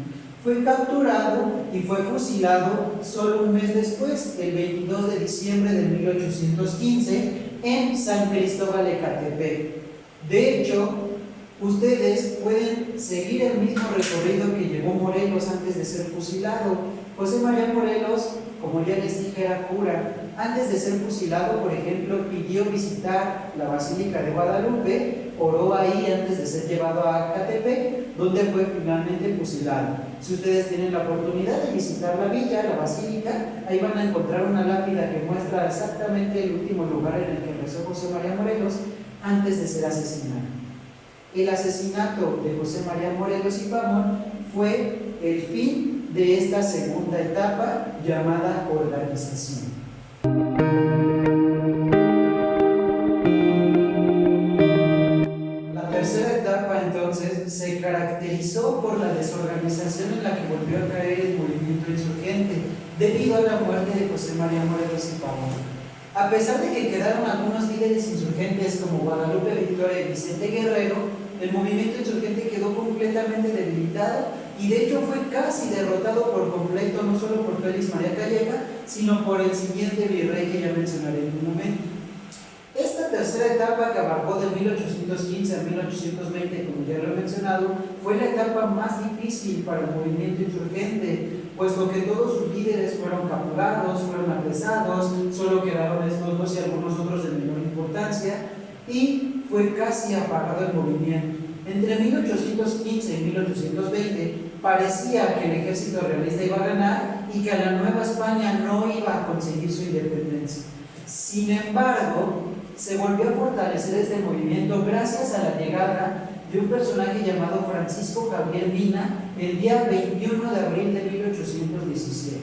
Fue capturado y fue fusilado solo un mes después, el 22 de diciembre de 1815, en San Cristóbal de Ecatepec. De hecho, ustedes pueden seguir el mismo recorrido que llevó Morelos antes de ser fusilado. José María Morelos, como ya les dije, era cura. Antes de ser fusilado, por ejemplo, pidió visitar la Basílica de Guadalupe, oró ahí antes de ser llevado a Ecatepec, donde fue finalmente fusilado. Si ustedes tienen la oportunidad de visitar la villa, la basílica, ahí van a encontrar una lápida que muestra exactamente el último lugar en el que rezó José María Morelos antes de ser asesinado. El asesinato de José María Morelos y Pavón fue el fin de esta segunda etapa llamada organización. La tercera etapa entonces se caracterizó por la desorganización en la que volvió a caer el movimiento insurgente debido a la muerte de José María Morelos y Pavón. A pesar de que quedaron algunos líderes insurgentes como Guadalupe Victoria y Vicente Guerrero, el movimiento insurgente quedó completamente debilitado y de hecho fue casi derrotado por completo, no solo por Félix María Calleja, sino por el siguiente virrey que ya mencionaré en un momento. Esta tercera etapa, que abarcó de 1815 a 1820, como ya lo he mencionado, fue la etapa más difícil para el movimiento insurgente, puesto que todos sus líderes fueron capturados, fueron apresados, solo quedaron estos dos y algunos otros de menor importancia, y fue casi apagado el movimiento. Entre 1815 y 1820 parecía que el ejército realista iba a ganar y que la Nueva España no iba a conseguir su independencia. Sin embargo, se volvió a fortalecer este movimiento gracias a la llegada de un personaje llamado Francisco Javier Mina el día 21 de abril de 1817.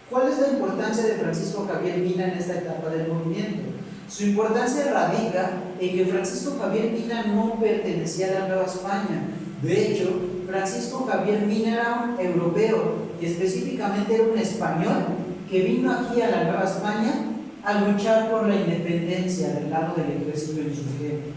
¿Cuál es la importancia de Francisco Javier Mina en esta etapa del movimiento? Su importancia radica en que Francisco Javier Mina no pertenecía a la Nueva España. De hecho, Francisco Javier Mina era un europeo y específicamente era un español que vino aquí a la Nueva España a luchar por la independencia del lado del ejército insurgente.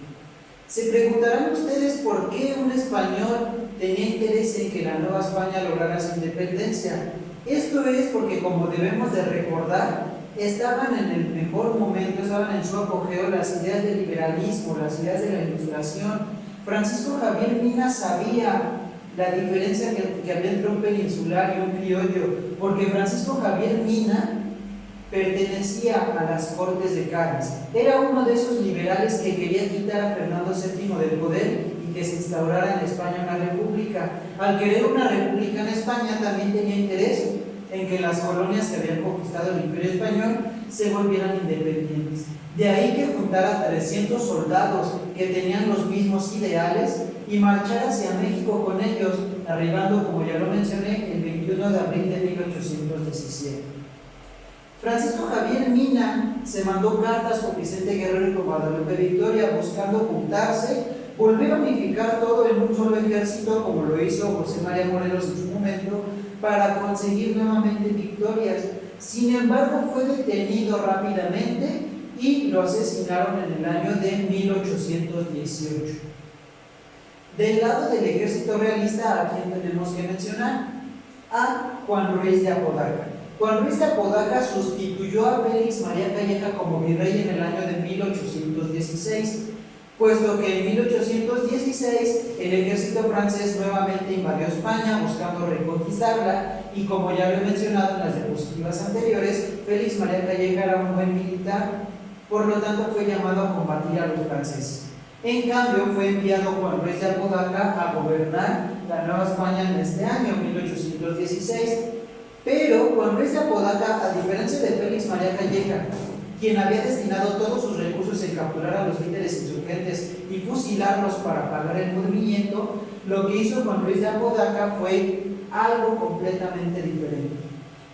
Se preguntarán ustedes por qué un español tenía interés en que la Nueva España lograra su independencia. Esto es porque, como debemos de recordar, estaban en el mejor momento, estaban en su apogeo las ideas del liberalismo, las ideas de la ilustración. Francisco Javier Mina sabía la diferencia que había entre un peninsular y un criollo, porque Francisco Javier Mina pertenecía a las Cortes de Cádiz. Era uno de esos liberales que quería quitar a Fernando VII del poder y que se instaurara en España una república. Al querer una república en España, también tenía interés en que las colonias que habían conquistado el Imperio Español se volvieran independientes. De ahí que juntara 300 soldados que tenían los mismos ideales y marchara hacia México con ellos, arribando, como ya lo mencioné, el 21 de abril de 1817. Francisco Javier Mina se mandó cartas con Vicente Guerrero y con Guadalupe Victoria buscando juntarse, volver a unificar todo en un solo ejército, como lo hizo José María Morelos en su momento, para conseguir nuevamente victorias. Sin embargo, fue detenido rápidamente y lo asesinaron en el año de 1818. Del lado del ejército realista, ¿a quién tenemos que mencionar? A Juan Ruiz de Apodaca. Juan Ruiz de Apodaca sustituyó a Félix María Calleja como virrey en el año de 1816, puesto que en 1816 el ejército francés nuevamente invadió España buscando reconquistarla, y como ya lo he mencionado en las diapositivas anteriores, Félix María Calleja era un buen militar, por lo tanto fue llamado a combatir a los franceses. En cambio, fue enviado Juan Ruiz de Apodaca a gobernar la Nueva España en este año, 1816. Pero Juan Ruiz de Apodaca, a diferencia de Félix María Calleja, quien había destinado todos sus recursos en capturar a los líderes insurgentes y fusilarlos para pagar el movimiento, lo que hizo Juan Ruiz de Apodaca fue algo completamente diferente.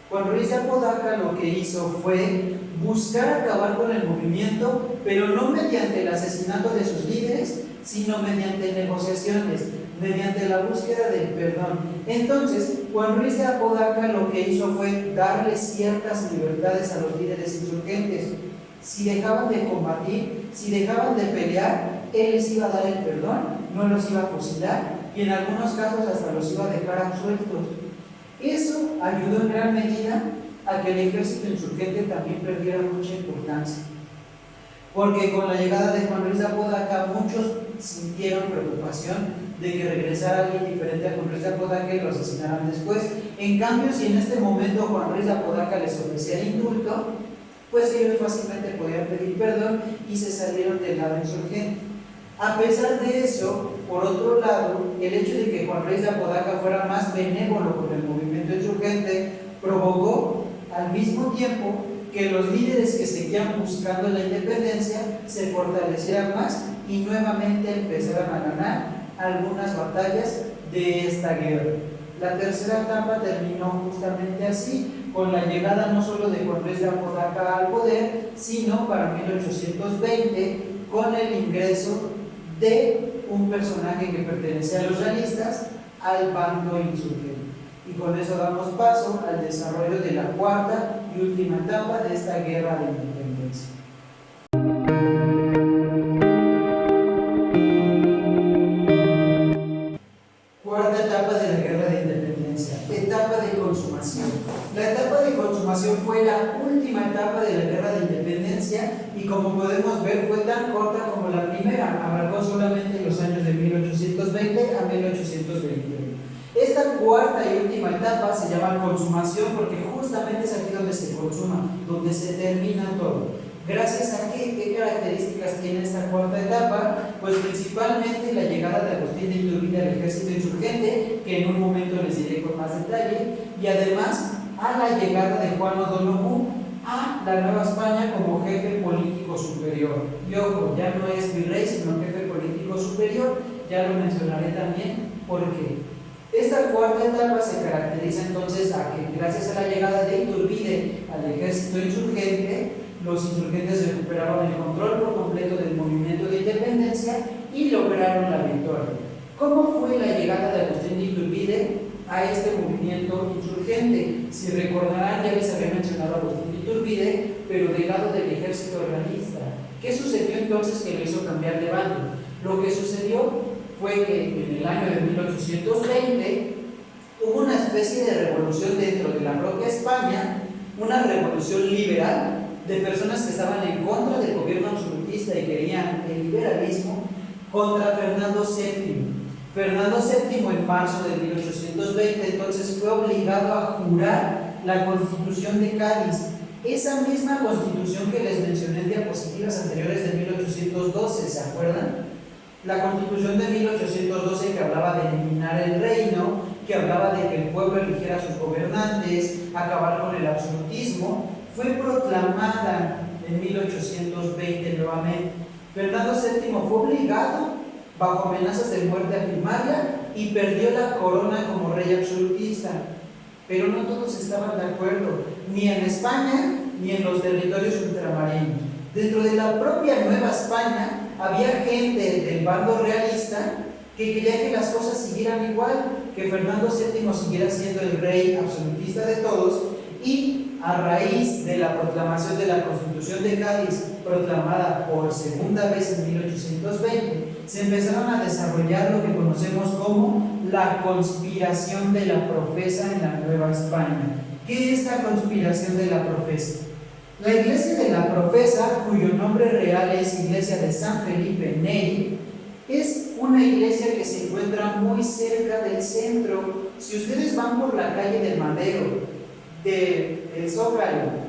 Juan Ruiz de Apodaca lo que hizo fue buscar acabar con el movimiento, pero no mediante el asesinato de sus líderes, sino mediante negociaciones, mediante la búsqueda del perdón. Entonces, Juan Ruiz de Apodaca lo que hizo fue darle ciertas libertades a los líderes insurgentes. Si dejaban de combatir, si dejaban de pelear, él les iba a dar el perdón, no los iba a fusilar y en algunos casos hasta los iba a dejar absueltos. Eso ayudó en gran medida a que el ejército insurgente también perdiera mucha importancia, porque con la llegada de Juan Ruiz de Apodaca muchos sintieron preocupación de que regresara alguien diferente a Juan Ruiz de Apodaca y lo asesinaran después. En cambio, si en este momento Juan Ruiz de Apodaca les ofrecía el indulto, pues ellos fácilmente podían pedir perdón y se salieron del lado insurgente. A pesar de eso, por otro lado, el hecho de que Juan Ruiz de Apodaca fuera más benévolo con el movimiento insurgente provocó al mismo tiempo que los líderes que seguían buscando la independencia se fortalecieran más y nuevamente empezaran a ganar algunas batallas de esta guerra. La tercera etapa terminó justamente así, con la llegada no solo de Juan Ruiz de Apodaca al poder, sino para 1820 con el ingreso de un personaje que pertenecía a los realistas al bando insurgente. Y con eso damos paso al desarrollo de la cuarta y última etapa de esta guerra de independencia. Cuarta etapa de la guerra de independencia, etapa de consumación. La etapa de consumación fue la última etapa de la guerra de independencia y, como podemos ver, fue tan corta como la primera, abarcó solamente los años de 1820 a 1821. Esta cuarta y última etapa se llama consumación porque justamente es aquí donde se consuma, donde se termina todo. ¿Gracias a qué características tiene esta cuarta etapa? Pues principalmente la llegada de Agustín de Iturbide al ejército insurgente, que en un momento les diré con más detalle, y además a la llegada de Juan O'Donoghue a la Nueva España como jefe político superior. Y ojo, ya no es virrey, sino jefe político superior, ya lo mencionaré también porque esta cuarta etapa se caracteriza entonces a que gracias a la llegada de Iturbide al ejército insurgente, los insurgentes recuperaron el control por completo del movimiento de independencia y lograron la victoria. ¿Cómo fue la llegada de Agustín de Iturbide a este movimiento insurgente? Si recordarán, ya les había mencionado a Agustín de Iturbide, pero del lado del ejército realista. ¿Qué sucedió entonces que lo hizo cambiar de bando? Lo que sucedió fue que en el año de 1820 hubo una especie de revolución dentro de la propia España, una revolución liberal de personas que estaban en contra del gobierno absolutista y querían el liberalismo contra Fernando VII. Fernando VII en marzo de 1820 entonces fue obligado a jurar la Constitución de Cádiz, esa misma Constitución que les mencioné en diapositivas anteriores de 1812, ¿se acuerdan? La Constitución de 1812 que hablaba de eliminar el reino, que hablaba de que el pueblo eligiera a sus gobernantes, acabar con el absolutismo, fue proclamada en 1820 nuevamente. Fernando VII fue obligado, bajo amenazas de muerte, a firmarla y perdió la corona como rey absolutista. Pero no todos estaban de acuerdo, ni en España ni en los territorios ultramarinos. Dentro de la propia Nueva España había gente del bando realista que quería que las cosas siguieran igual, que Fernando VII siguiera siendo el rey absolutista de todos, y a raíz de la proclamación de la Constitución de Cádiz, proclamada por segunda vez en 1820, se empezaron a desarrollar lo que conocemos como la conspiración de la profesa en la Nueva España. ¿Qué es la conspiración de la profesa? La iglesia de la profesa, cuyo nombre real es Iglesia de San Felipe Neri, es una iglesia que se encuentra muy cerca del centro. Si ustedes van por la calle del Madero, del Zócalo,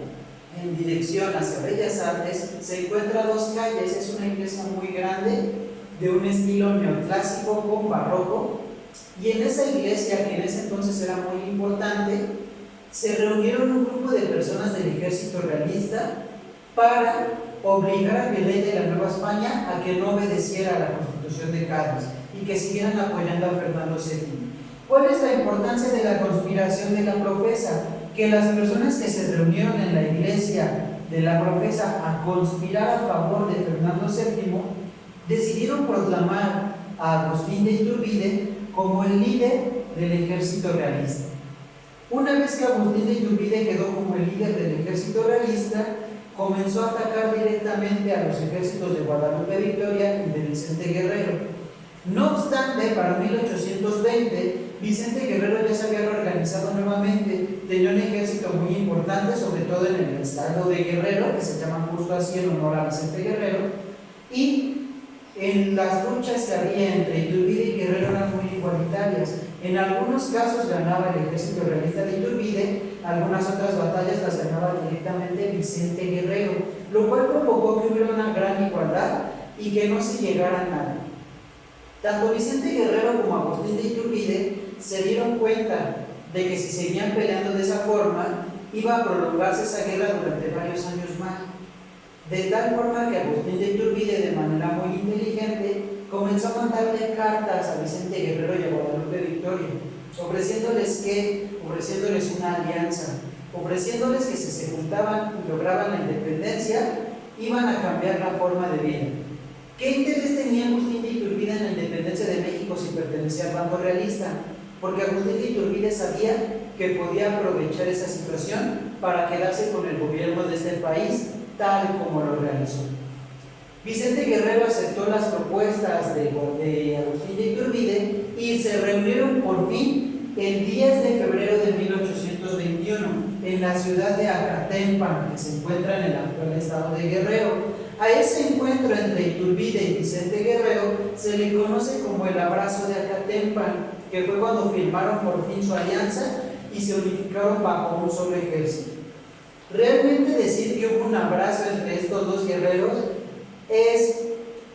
en dirección hacia Bellas Artes, se encuentra dos calles. Es una iglesia muy grande, de un estilo neoclásico con barroco, y en esa iglesia, que en ese entonces era muy importante, se reunieron un grupo de personas del ejército realista para obligar a Virrey de la Nueva España a que no obedeciera a la Constitución de Cádiz y que siguieran apoyando a Fernando VII. ¿Cuál es la importancia de la conspiración de la profesa? Que las personas que se reunieron en la iglesia de la profesa a conspirar a favor de Fernando VII decidieron proclamar a Agustín de Iturbide como el líder del ejército realista. Una vez que Agustín de Iturbide quedó como el líder del ejército realista, comenzó a atacar directamente a los ejércitos de Guadalupe Victoria y de Vicente Guerrero. No obstante, para 1820, Vicente Guerrero ya se había reorganizado nuevamente, tenía un ejército muy importante, sobre todo en el estado de Guerrero, que se llama justo así en honor a Vicente Guerrero, y en las luchas que había entre Iturbide y Guerrero eran muy igualitarias. En algunos casos ganaba el ejército realista de Iturbide, algunas otras batallas las ganaba directamente Vicente Guerrero, lo cual provocó que hubiera una gran igualdad y que no se llegara a nada. Tanto Vicente Guerrero como Agustín de Iturbide se dieron cuenta de que si seguían peleando de esa forma, iba a prolongarse esa guerra durante varios años más. De tal forma que Agustín de Iturbide, de manera muy inteligente, comenzó a mandarle cartas a Vicente Guerrero y a Guadalupe Victoria, ofreciéndoles una alianza, ofreciéndoles que si se juntaban y lograban la independencia, iban a cambiar la forma de vida. ¿Qué interés tenía Agustín de Iturbide en la independencia de México si pertenecía al bando realista? Porque Agustín de Iturbide sabía que podía aprovechar esa situación para quedarse con el gobierno de este país, tal como lo realizó. Vicente Guerrero aceptó las propuestas de Agustín de Iturbide y se reunieron por fin el 10 de febrero de 1821 en la ciudad de Acatempan, que se encuentra en el actual estado de Guerrero. A ese encuentro entre Iturbide y Vicente Guerrero se le conoce como el abrazo de Acatempan, que fue cuando firmaron por fin su alianza y se unificaron bajo un solo ejército. Realmente decir que hubo un abrazo entre estos dos guerreros es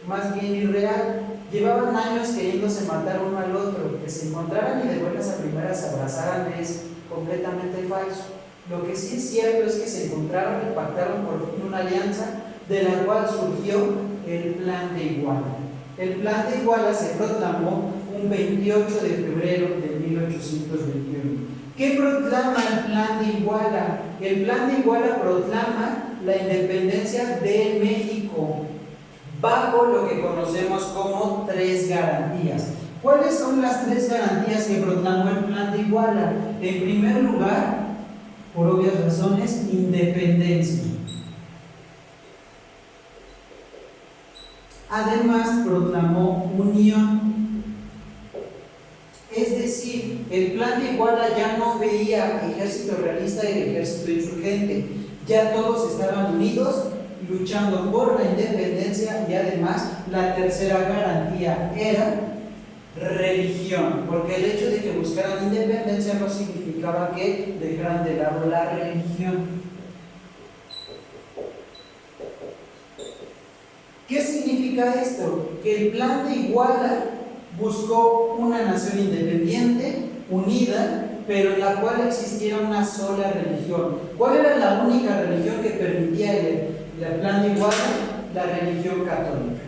más bien irreal. Llevaban años queriéndose matar uno al otro. Que se encontraran y de buenas a primeras se abrazaran es completamente falso. Lo que sí es cierto es que se encontraron y pactaron por fin una alianza, de la cual surgió el Plan de Iguala. El Plan de Iguala se proclamó un 28 de febrero de 1821. ¿Qué proclama el Plan de Iguala? El Plan de Iguala proclama la independencia de México bajo lo que conocemos como tres garantías. ¿Cuáles son las tres garantías que proclamó el Plan de Iguala? En primer lugar, por obvias razones, independencia. Además, proclamó unión. Es decir, el Plan de Iguala ya no veía ejército realista y el ejército insurgente. Ya todos estaban unidos, luchando por la independencia, y además la tercera garantía era religión, porque el hecho de que buscaran independencia no significaba que dejaran de lado la religión. ¿Qué significa esto? Que el Plan de Iguala buscó una nación independiente, unida, pero en la cual existiera una sola religión. ¿Cuál era la única religión que permitía el Plan de Iguala? La religión católica.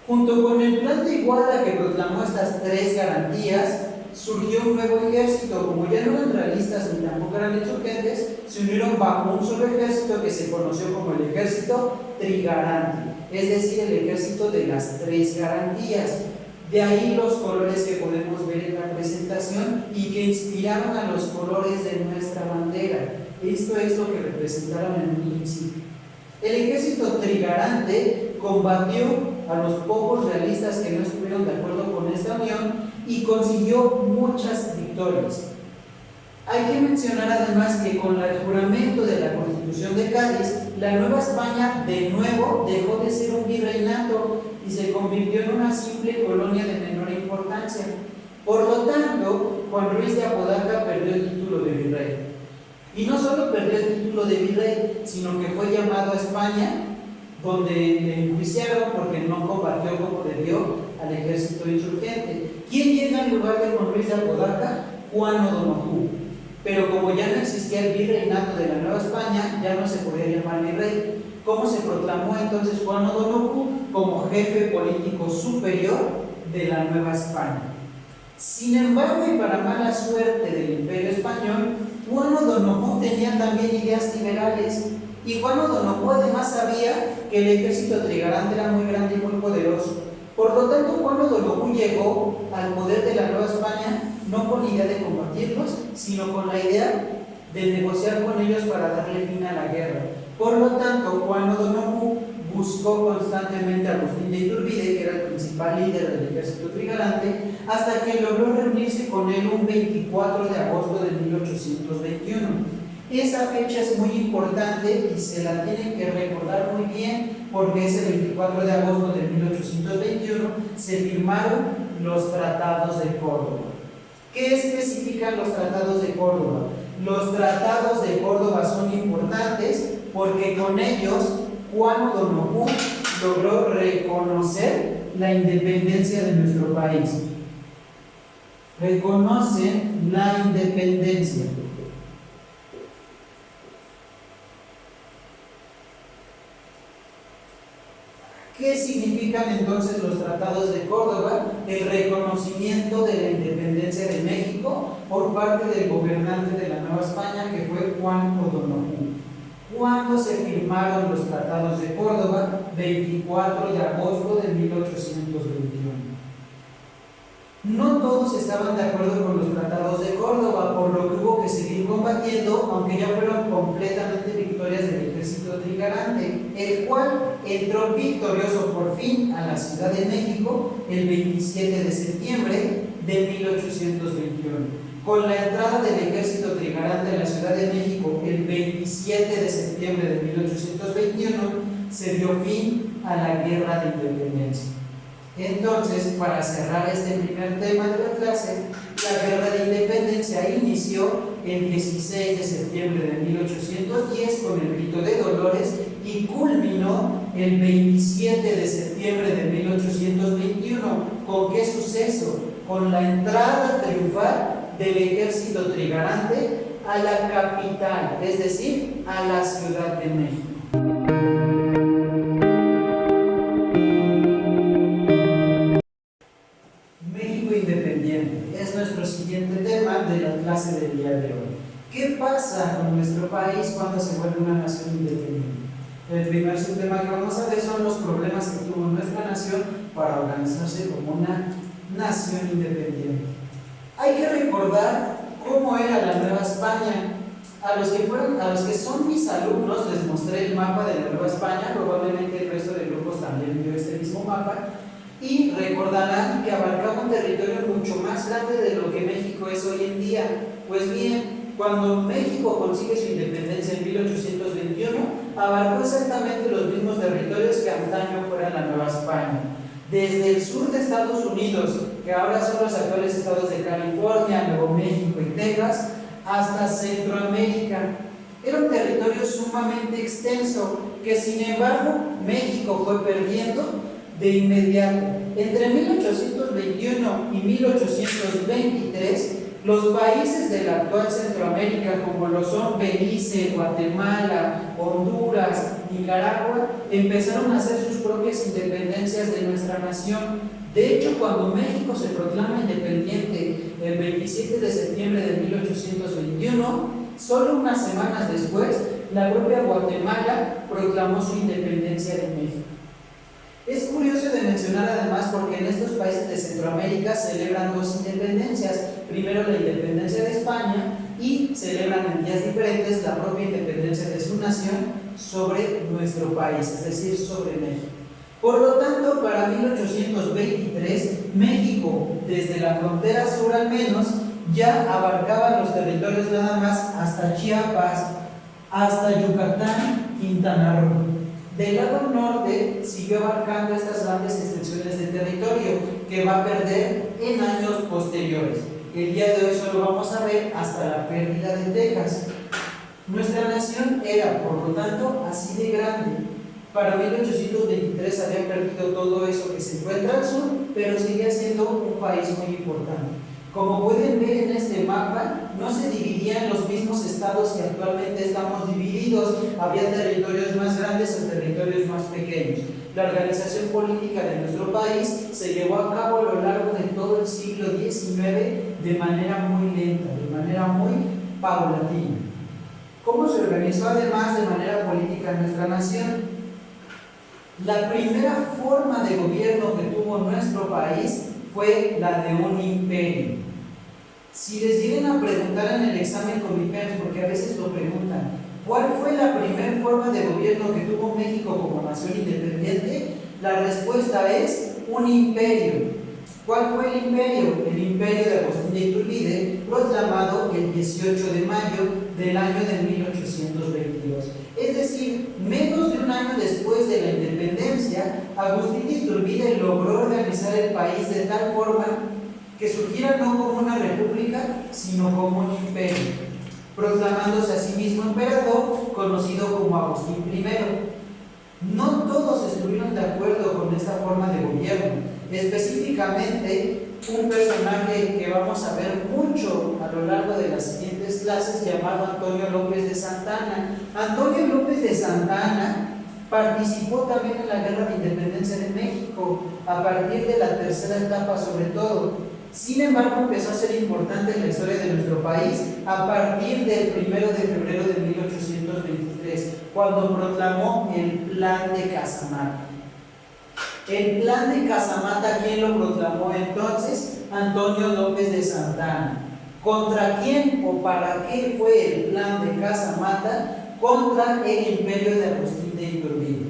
Junto con el Plan de Iguala, que proclamó estas tres garantías, surgió un nuevo ejército. Como ya no eran realistas ni tampoco eran insurgentes, se unieron bajo un solo ejército que se conoció como el ejército trigarante, es decir, el ejército de las tres garantías. De ahí los colores que podemos ver en la presentación y que inspiraron a los colores de nuestra bandera. Esto es lo que representaron en un principio. El ejército trigarante combatió a los pocos realistas que no estuvieron de acuerdo con esta unión y consiguió muchas victorias. Hay que mencionar además que con el juramento de la Constitución de Cádiz, la Nueva España de nuevo dejó de ser un virreinato y se convirtió en una simple colonia de menor importancia. Por lo tanto, Juan Ruiz de Apodaca perdió el título de virrey. Y no solo perdió el título de virrey, sino que fue llamado a España, donde le enjuiciaron porque no combatió como debió al ejército insurgente. ¿Quién llega en lugar de Juan Ruiz de Apodaca? Juan O'Donoghue. Pero como ya no existía el virreinato de la Nueva España, ya no se podía llamar virrey. ¿Cómo se proclamó entonces Juan O'Donoghue? Como jefe político superior de la Nueva España. Sin embargo, y para mala suerte del Imperio Español, Juan O'Donoghue tenía también ideas liberales. Y Juan O'Donoghue además sabía que el ejército trigarante era muy grande y muy poderoso. Por lo tanto, Juan O'Donoghue llegó al poder de la Nueva España no con la idea de combatirlos, sino con la idea de negociar con ellos para darle fin a la guerra. Por lo tanto, Juan O'Donoghue buscó constantemente a Agustín de Iturbide, que era el principal líder del ejército trigarante, hasta que logró reunirse con él un 24 de agosto de 1821. Esa fecha es muy importante y se la tienen que recordar muy bien, porque ese 24 de agosto de 1821 se firmaron los tratados de Córdoba. ¿Qué especifican los tratados de Córdoba? Los tratados de Córdoba son importantes porque con ellos Juan O'Donoghue logró reconocer la independencia de nuestro país. Reconocen la independencia. ¿Qué significan entonces los tratados de Córdoba? El reconocimiento de la independencia de México por parte del gobernante de la Nueva España, que fue Juan O'Donoghue. ¿Cuándo se firmaron los tratados de Córdoba? 24 de agosto de 1821. No todos estaban de acuerdo con los tratados de Córdoba, por lo que hubo que seguir combatiendo, aunque ya fueron completamente victorias del ejército trigarante, el cual entró victorioso por fin a la Ciudad de México el 27 de septiembre de 1821. Con la entrada del ejército trigarante a la Ciudad de México el 27 de septiembre de 1821, se dio fin a la Guerra de Independencia. Entonces, para cerrar este primer tema de la clase, la Guerra de Independencia inició el 16 de septiembre de 1810 con el Grito de Dolores y culminó el 27 de septiembre de 1821. ¿Con qué suceso? Con la entrada triunfal del ejército trigarante a la capital, es decir, a la Ciudad de México. México independiente es nuestro siguiente tema de la clase del día de hoy. ¿Qué pasa con nuestro país cuando se vuelve una nación independiente? El primer subtema que vamos a ver son los problemas que tuvo nuestra nación para organizarse como una nación independiente. Hay que recordar cómo era la Nueva España. A los que son mis alumnos les mostré el mapa de la Nueva España, probablemente el resto de grupos también vio este mismo mapa, y recordarán que abarcaba un territorio mucho más grande de lo que México es hoy en día. Pues bien, cuando México consigue su independencia en 1821, abarcó exactamente los mismos territorios que antaño fuera la Nueva España. Desde el sur de Estados Unidos, que ahora son los actuales estados de California, Nuevo México y Texas, hasta Centroamérica. Era un territorio sumamente extenso que, sin embargo, México fue perdiendo de inmediato. Entre 1821 y 1823, los países de la actual Centroamérica, como lo son Belice, Guatemala, Honduras, Nicaragua, empezaron a hacer sus propias independencias de nuestra nación. De hecho, cuando México se proclama independiente el 27 de septiembre de 1821, solo unas semanas después, la propia Guatemala proclamó su independencia de México. Es curioso de mencionar además porque en estos países de Centroamérica celebran dos independencias. Primero la independencia de España y celebran en días diferentes la propia independencia de su nación sobre nuestro país, es decir, sobre México. Por lo tanto, para 1823, México, desde la frontera sur al menos, ya abarcaba los territorios nada más hasta Chiapas, hasta Yucatán, Quintana Roo. Del lado norte siguió abarcando estas grandes extensiones de territorio que va a perder en años posteriores. El día de hoy solo vamos a ver hasta la pérdida de Texas. Nuestra nación era, por lo tanto, así de grande. Para 1823 había perdido todo eso que se encuentra al sur, pero seguía siendo un país muy importante. Como pueden ver en este mapa, no se dividían los mismos estados que actualmente estamos divididos. Había territorios más grandes o territorios más pequeños. La organización política de nuestro país se llevó a cabo a lo largo de todo el siglo XIX de manera muy lenta, de manera muy paulatina. ¿Cómo se organizó además de manera política nuestra nación? La primera forma de gobierno que tuvo nuestro país fue la de un imperio. Si les lleguen a preguntar en el examen Comipems, porque a veces lo preguntan, ¿cuál fue la primera forma de gobierno que tuvo México como nación independiente? La respuesta es un imperio. ¿Cuál fue el imperio? El imperio de Agustín de Iturbide, proclamado el 18 de mayo del año de 1822. Es decir, menos de un año después de la independencia, Agustín de Iturbide logró organizar el país de tal forma que surgiera no como una república, sino como un imperio, proclamándose a sí mismo emperador, conocido como Agustín I. No todos estuvieron de acuerdo con esta forma de gobierno. Específicamente, un personaje que vamos a ver mucho a lo largo de las siguientes clases, llamado Antonio López de Santa Anna. Antonio López de Santa Anna participó también en la Guerra de Independencia de México, a partir de la tercera etapa sobre todo. Sin embargo, empezó a ser importante en la historia de nuestro país a partir del 1 de febrero de 1823, cuando proclamó el Plan de Casamata. El Plan de Casamata, ¿quién lo proclamó entonces? Antonio López de Santa Anna. ¿Contra quién o para qué fue el Plan de Casamata? Contra el imperio de Agustín de Iturbide.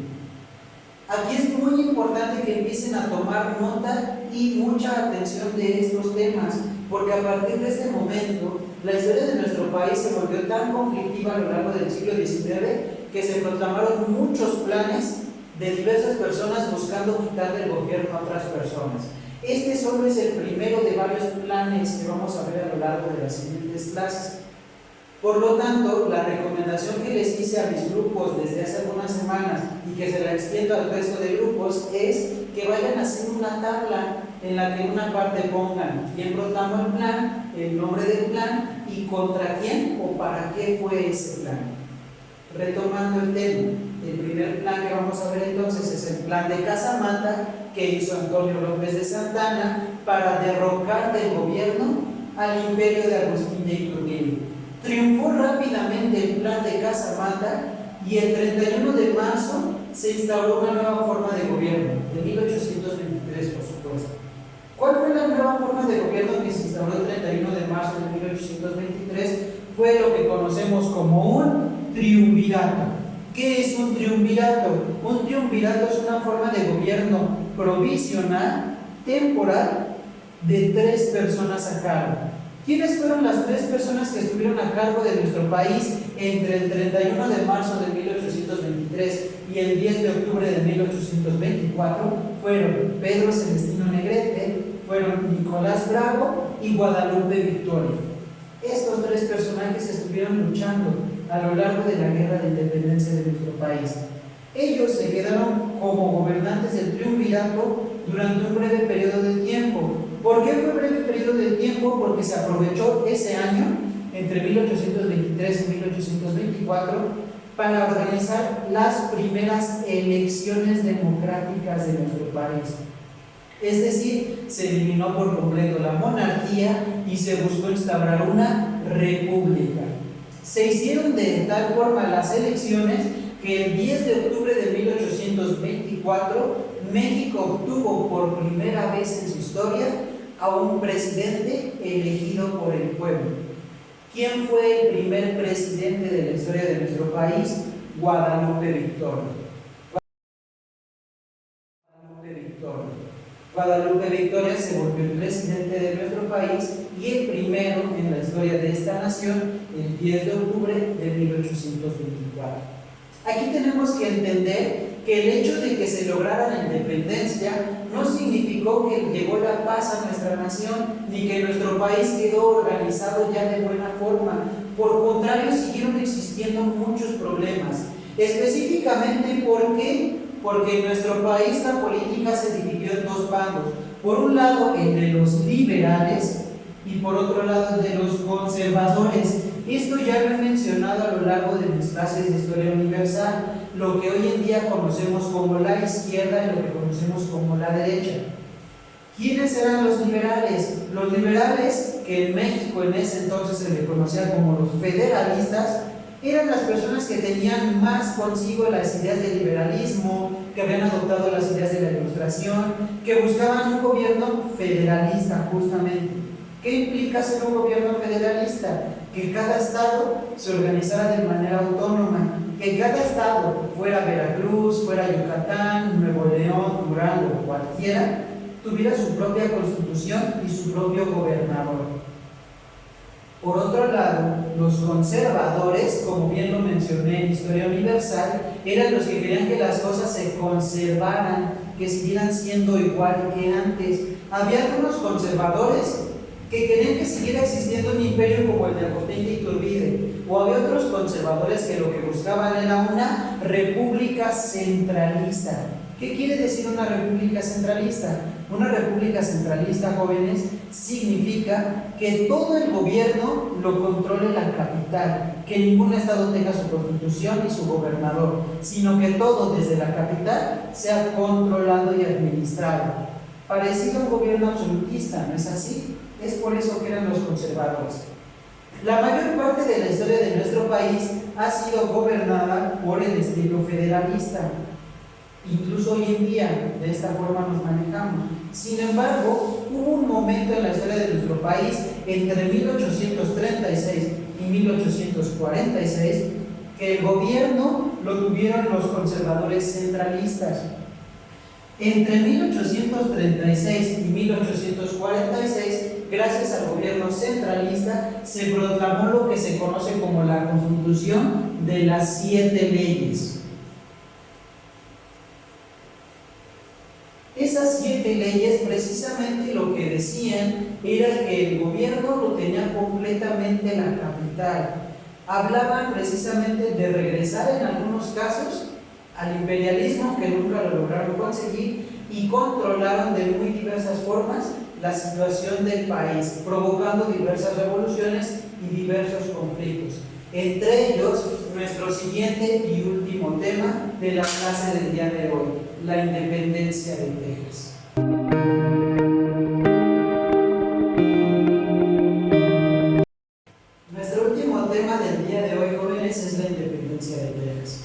Aquí es muy importante que empiecen a tomar nota y mucha atención de estos temas, porque a partir de este momento la historia de nuestro país se volvió tan conflictiva a lo largo del siglo XIX que se proclamaron muchos planes de diversas personas buscando quitar del gobierno a otras personas. Este solo es el primero de varios planes que vamos a ver a lo largo de las siguientes clases. Por lo tanto, la recomendación que les hice a mis grupos desde hace algunas semanas y que se la extiendo al resto de grupos es que vayan haciendo una tabla en la que en una parte pongan quién proclamó el plan, el nombre del plan y contra quién o para qué fue ese plan. Retomando el tema, el primer plan que vamos a ver entonces es el Plan de Casamata que hizo Antonio López de Santa Anna para derrocar del gobierno al imperio de Agustín de Iturbide. Triunfó rápidamente el Plan de Casamata y el 31 de marzo se instauró una nueva forma de gobierno, de 1823 por supuesto. ¿Cuál fue la nueva forma de gobierno que se instauró el 31 de marzo de 1823? Fue lo que conocemos como un triunvirato. ¿Qué es un triunvirato? Un triunvirato es una forma de gobierno provisional, temporal, de 3 personas a cargo. ¿Quiénes fueron las 3 personas que estuvieron a cargo de nuestro país entre el 31 de marzo de 1823 y el 10 de octubre de 1824? Fueron Pedro Celestino Negrete, fueron Nicolás Bravo y Guadalupe Victoria. Estos 3 personajes estuvieron luchando a lo largo de la Guerra de Independencia de nuestro país. Ellos se quedaron como gobernantes del triunvirato durante un breve periodo de tiempo. ¿Por qué fue breve periodo de tiempo? Porque se aprovechó ese año, entre 1823 y 1824, para organizar las primeras elecciones democráticas de nuestro país. Es decir, se eliminó por completo la monarquía y se buscó instaurar una república. Se hicieron de tal forma las elecciones que el 10 de octubre de 1824 México obtuvo por primera vez en su historia a un presidente elegido por el pueblo. ¿Quién fue el primer presidente de la historia de nuestro país? Guadalupe Victoria. Guadalupe Victoria se volvió el presidente de nuestro país y el primero en la historia de esta nación el 10 de octubre de 1824. Aquí tenemos que entender que el hecho de que se lograra la independencia no significó que llegó la paz a nuestra nación, ni que nuestro país quedó organizado ya de buena forma. Por contrario, siguieron existiendo muchos problemas. Específicamente, ¿por qué? Porque en nuestro país la política se dividió en dos bandos. Por un lado, el de los liberales y por otro lado, el de los conservadores. Esto ya lo he mencionado a lo largo de mis clases de Historia Universal, lo que hoy en día conocemos como la izquierda y lo que conocemos como la derecha. ¿Quiénes eran los liberales? Los liberales, que en México en ese entonces se les conocía como los federalistas, eran las personas que tenían más consigo las ideas del liberalismo, que habían adoptado las ideas de la Ilustración, que buscaban un gobierno federalista justamente. ¿Qué implica ser un gobierno federalista? Que cada estado se organizara de manera autónoma, que cada estado, fuera Veracruz, fuera Yucatán, Nuevo León, Durango, cualquiera, tuviera su propia constitución y su propio gobernador. Por otro lado, los conservadores, como bien lo mencioné en Historia Universal, eran los que querían que las cosas se conservaran, que siguieran siendo igual que antes. Había algunos conservadores que querían que siguiera existiendo un imperio como el de Agustín de Iturbide, o había otros conservadores que lo que buscaban era una república centralista. ¿Qué quiere decir una república centralista? Una república centralista, jóvenes, significa que todo el gobierno lo controle la capital, que ningún estado tenga su constitución y su gobernador, sino que todo desde la capital sea controlado y administrado. Parecido a un gobierno absolutista, ¿no es así? Es por eso que eran los conservadores. La mayor parte de la historia de nuestro país ha sido gobernada por el estilo federalista. Incluso hoy en día de esta forma nos manejamos. Sin embargo, hubo un momento en la historia de nuestro país, entre 1836 y 1846, que el gobierno lo tuvieron los conservadores centralistas. Entre 1836 y 1846, gracias al gobierno centralista, se proclamó lo que se conoce como la Constitución de las 7 leyes. Esas 7 leyes precisamente lo que decían era que el gobierno lo tenía completamente en la capital. Hablaban precisamente de regresar en algunos casos al imperialismo, que nunca lo lograron conseguir, y controlaron de muy diversas formas la situación del país, provocando diversas revoluciones y diversos conflictos. Entre ellos, nuestro siguiente y último tema de la clase del día de hoy, la independencia de Texas. Nuestro último tema del día de hoy, jóvenes, es la independencia de Texas.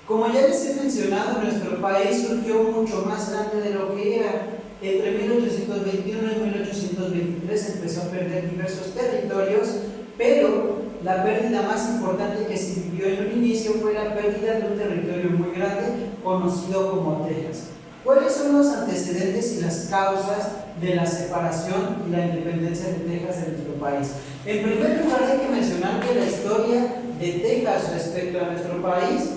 Como ya les he mencionado, nuestro país surgió mucho más grande de lo que era. Entre 1821 y 1823 empezó a perder diversos territorios, pero la pérdida más importante que se vivió en un inicio fue la pérdida de un territorio muy grande conocido como Texas. ¿Cuáles son los antecedentes y las causas de la separación y la independencia de Texas de nuestro país? En primer lugar, hay que mencionar que la historia de Texas respecto a nuestro país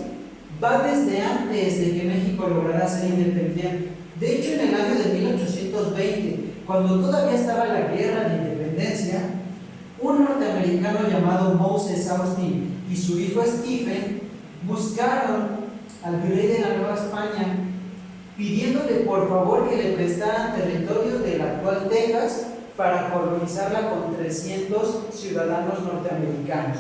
va desde antes de que México lograra ser independiente. De hecho, en el año de 1820, cuando todavía estaba la guerra de independencia, un norteamericano llamado Moses Austin y su hijo Stephen buscaron al virrey de la Nueva España pidiéndole por favor que le prestaran territorios del actual Texas para colonizarla con 300 ciudadanos norteamericanos.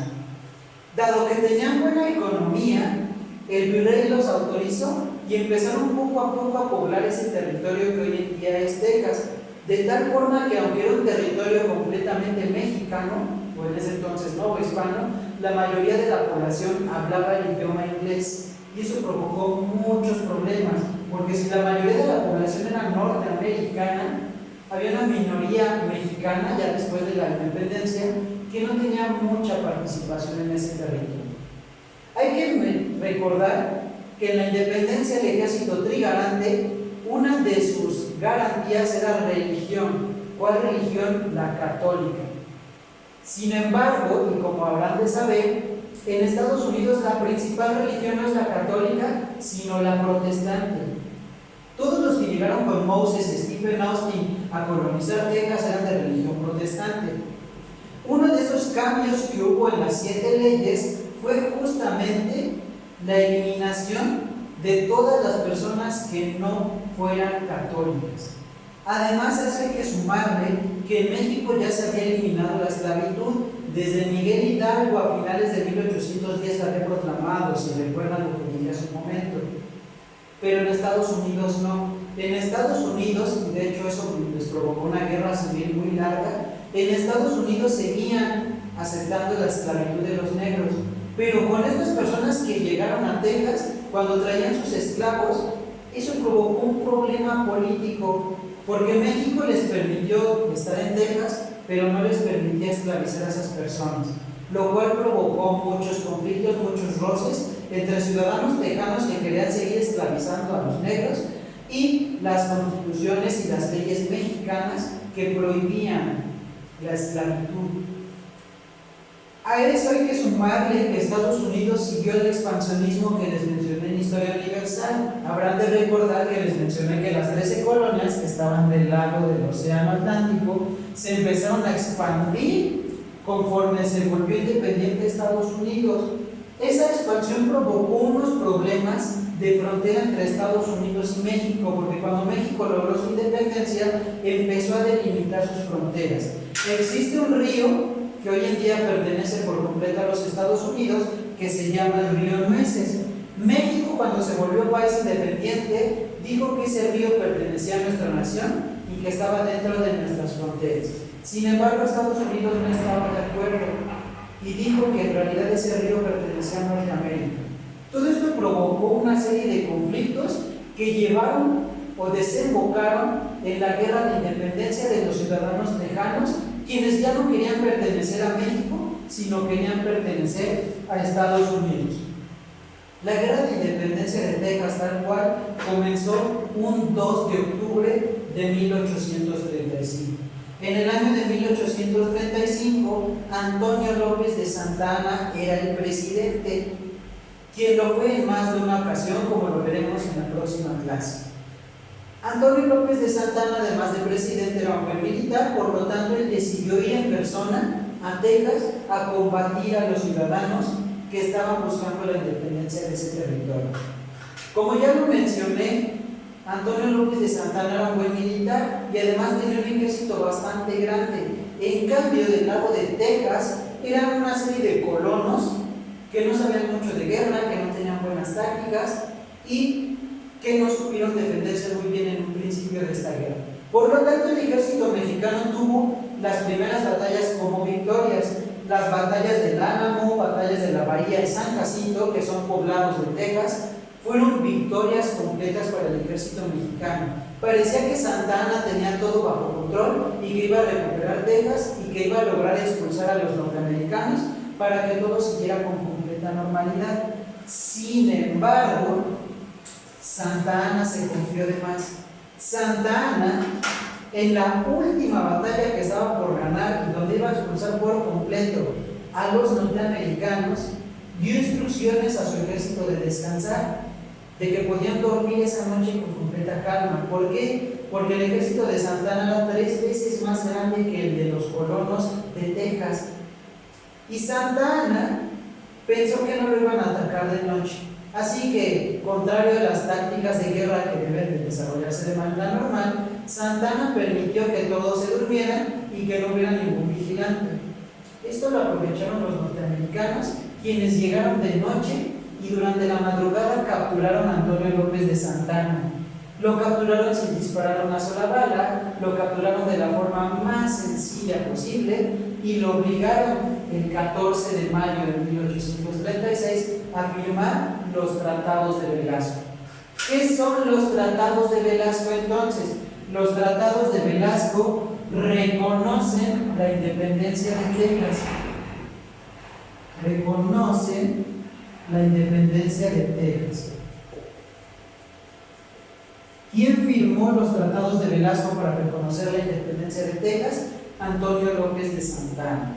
Dado que tenían buena economía, el virrey los autorizó y empezaron poco a poco a poblar ese territorio que hoy en día es Texas, de tal forma que aunque era un territorio completamente mexicano, o en ese entonces novohispano, la mayoría de la población hablaba el idioma inglés y eso provocó muchos problemas, porque si la mayoría de la población era norteamericana, había una minoría mexicana ya después de la independencia que no tenía mucha participación en ese territorio. Hay que recordar que en la independencia el ejército trigarante, una de sus garantías era religión. ¿Cuál religión? La católica. Sin embargo, y como habrán de saber, en Estados Unidos la principal religión no es la católica, sino la protestante. Todos los que llegaron con Moses, Stephen Austin a colonizar Texas eran de religión protestante. Uno de esos cambios que hubo en las 7 leyes fue justamente la eliminación de todas las personas que no fueran católicas. Además, eso hay que sumarle que en México ya se había eliminado la esclavitud. Desde Miguel Hidalgo a finales de 1810 la había proclamado, si recuerdan lo que dije hace un momento. Pero en Estados Unidos no. En Estados Unidos, y de hecho eso les provocó una guerra civil muy larga, en Estados Unidos seguían aceptando la esclavitud de los negros. Pero con estas personas que llegaron a Texas, cuando traían sus esclavos, eso provocó un problema político, porque México les permitió estar en Texas, pero no les permitía esclavizar a esas personas, lo cual provocó muchos conflictos, muchos roces entre ciudadanos tejanos que querían seguir esclavizando a los negros y las constituciones y las leyes mexicanas que prohibían la esclavitud. A eso hay que sumarle que Estados Unidos siguió el expansionismo que les mencioné en Historia Universal. Habrán de recordar que les mencioné que las 13 colonias que estaban del lado del Océano Atlántico se empezaron a expandir conforme se volvió independiente Estados Unidos. Esa expansión provocó unos problemas de frontera entre Estados Unidos y México, porque cuando México logró su independencia empezó a delimitar sus fronteras. Existe un río que hoy en día pertenece por completo a los Estados Unidos, que se llama el río Nueces. México, cuando se volvió país independiente, dijo que ese río pertenecía a nuestra nación y que estaba dentro de nuestras fronteras. Sin embargo, Estados Unidos no estaba de acuerdo y dijo que en realidad ese río pertenecía a Norteamérica. Todo esto provocó una serie de conflictos que llevaron o desembocaron en la guerra de independencia de los ciudadanos tejanos, quienes ya no querían pertenecer a México, sino querían pertenecer a Estados Unidos. La guerra de independencia de Texas, tal cual, comenzó un 2 de octubre de 1835. En el año de 1835, Antonio López de Santa Anna era el presidente, quien lo fue en más de una ocasión, como lo veremos en la próxima clase. Antonio López de Santa Anna, además de presidente, era un buen militar, por lo tanto él decidió ir en persona a Texas a combatir a los ciudadanos que estaban buscando la independencia de ese territorio. Como ya lo mencioné, Antonio López de Santa Anna era un buen militar y además tenía un ejército bastante grande. En cambio, del lado de Texas eran una serie de colonos que no sabían mucho de guerra, que no tenían buenas tácticas y que no supieron defenderse muy bien en un principio de esta guerra. Por lo tanto, el ejército mexicano tuvo las primeras batallas como victorias: las batallas del Álamo, batallas de la Bahía de San Jacinto, que son poblados de Texas, fueron victorias completas para el ejército mexicano. Parecía que Santa Anna tenía todo bajo control y que iba a recuperar Texas y que iba a lograr expulsar a los norteamericanos para que todo siguiera con completa normalidad. Sin embargo, Santa Anna se confió de más. Santa Anna, en la última batalla que estaba por ganar y donde iba a expulsar por completo a los norteamericanos, dio instrucciones a su ejército de descansar, de que podían dormir esa noche con completa calma. ¿Por qué? Porque el ejército de Santa Anna era 3 veces más grande que el de los colonos de Texas. Y Santa Anna pensó que no lo iban a atacar de noche. Así que, contrario a las tácticas de guerra que deben de desarrollarse de manera normal, Santa Anna permitió que todos se durmieran y que no hubiera ningún vigilante. Esto lo aprovecharon los norteamericanos, quienes llegaron de noche y durante la madrugada capturaron a Antonio López de Santa Anna. Lo capturaron sin disparar una sola bala, lo capturaron de la forma más sencilla posible y lo obligaron el 14 de mayo de 1836 a firmar los tratados de Velasco. ¿Qué son los tratados de Velasco entonces? Los tratados de Velasco reconocen la independencia de Texas. Reconocen la independencia de Texas. ¿Quién firmó los tratados de Velasco para reconocer la independencia de Texas? Antonio López de Santa Anna.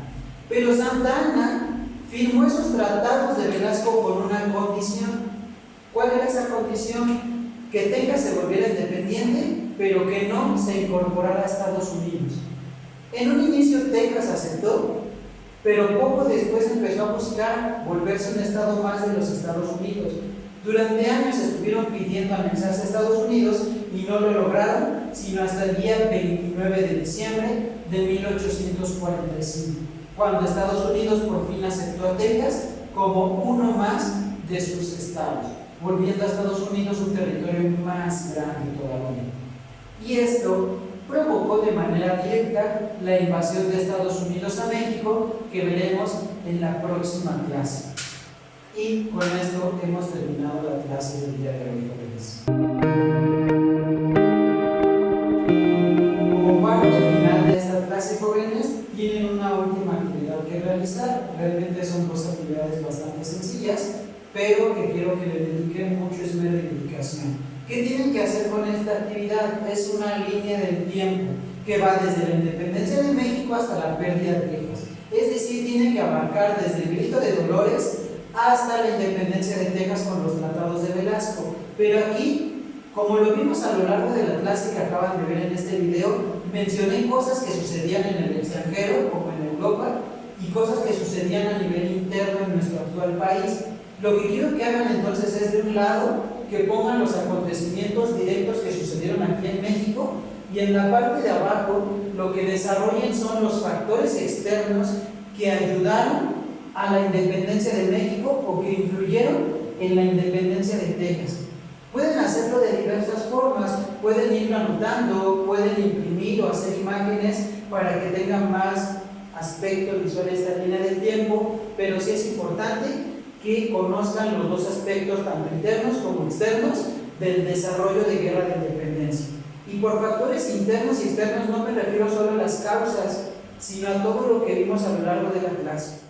Pero Santa Anna firmó esos tratados de Velasco con una condición. ¿Cuál era esa condición? Que Texas se volviera independiente, pero que no se incorporara a Estados Unidos. En un inicio Texas aceptó, pero poco después empezó a buscar volverse un estado más de los Estados Unidos. Durante años estuvieron pidiendo anexarse a Estados Unidos y no lo lograron, sino hasta el día 29 de diciembre de 1845, cuando Estados Unidos por fin aceptó a Texas como uno más de sus estados, volviendo a Estados Unidos un territorio más grande todavía. Y esto provocó de manera directa la invasión de Estados Unidos a México, que veremos en la próxima clase. Y con esto hemos terminado la clase del día de hoy, jóvenes. Como parte final de esta clase, jóvenes, tienen una última actividad que realizar. Realmente son dos actividades bastante sencillas, pero que quiero que le dediquen mucho esmero y dedicación. ¿Qué tienen que hacer con esta actividad? Es una línea del tiempo que va desde la independencia de México hasta la pérdida de Texas. Es decir, tienen que abarcar desde el Grito de Dolores hasta la independencia de Texas con los tratados de Velasco. Pero aquí, como lo vimos a lo largo de la clase que acaban de ver en este video, mencioné cosas que sucedían en el extranjero, como en Europa, y cosas que sucedían a nivel interno en nuestro actual país. Lo que quiero que hagan entonces es, de un lado, que pongan los acontecimientos directos que sucedieron aquí en México, y en la parte de abajo lo que desarrollen son los factores externos que ayudaron a la independencia de México o que influyeron en la independencia de Texas. Pueden hacerlo de diversas formas, pueden irlo anotando, pueden imprimir o hacer imágenes para que tengan más aspecto visual esta línea del tiempo, pero sí es importante que conozcan los dos aspectos, tanto internos como externos, del desarrollo de guerra de independencia. Y por factores internos y externos no me refiero solo a las causas, sino a todo lo que vimos a lo largo de la clase.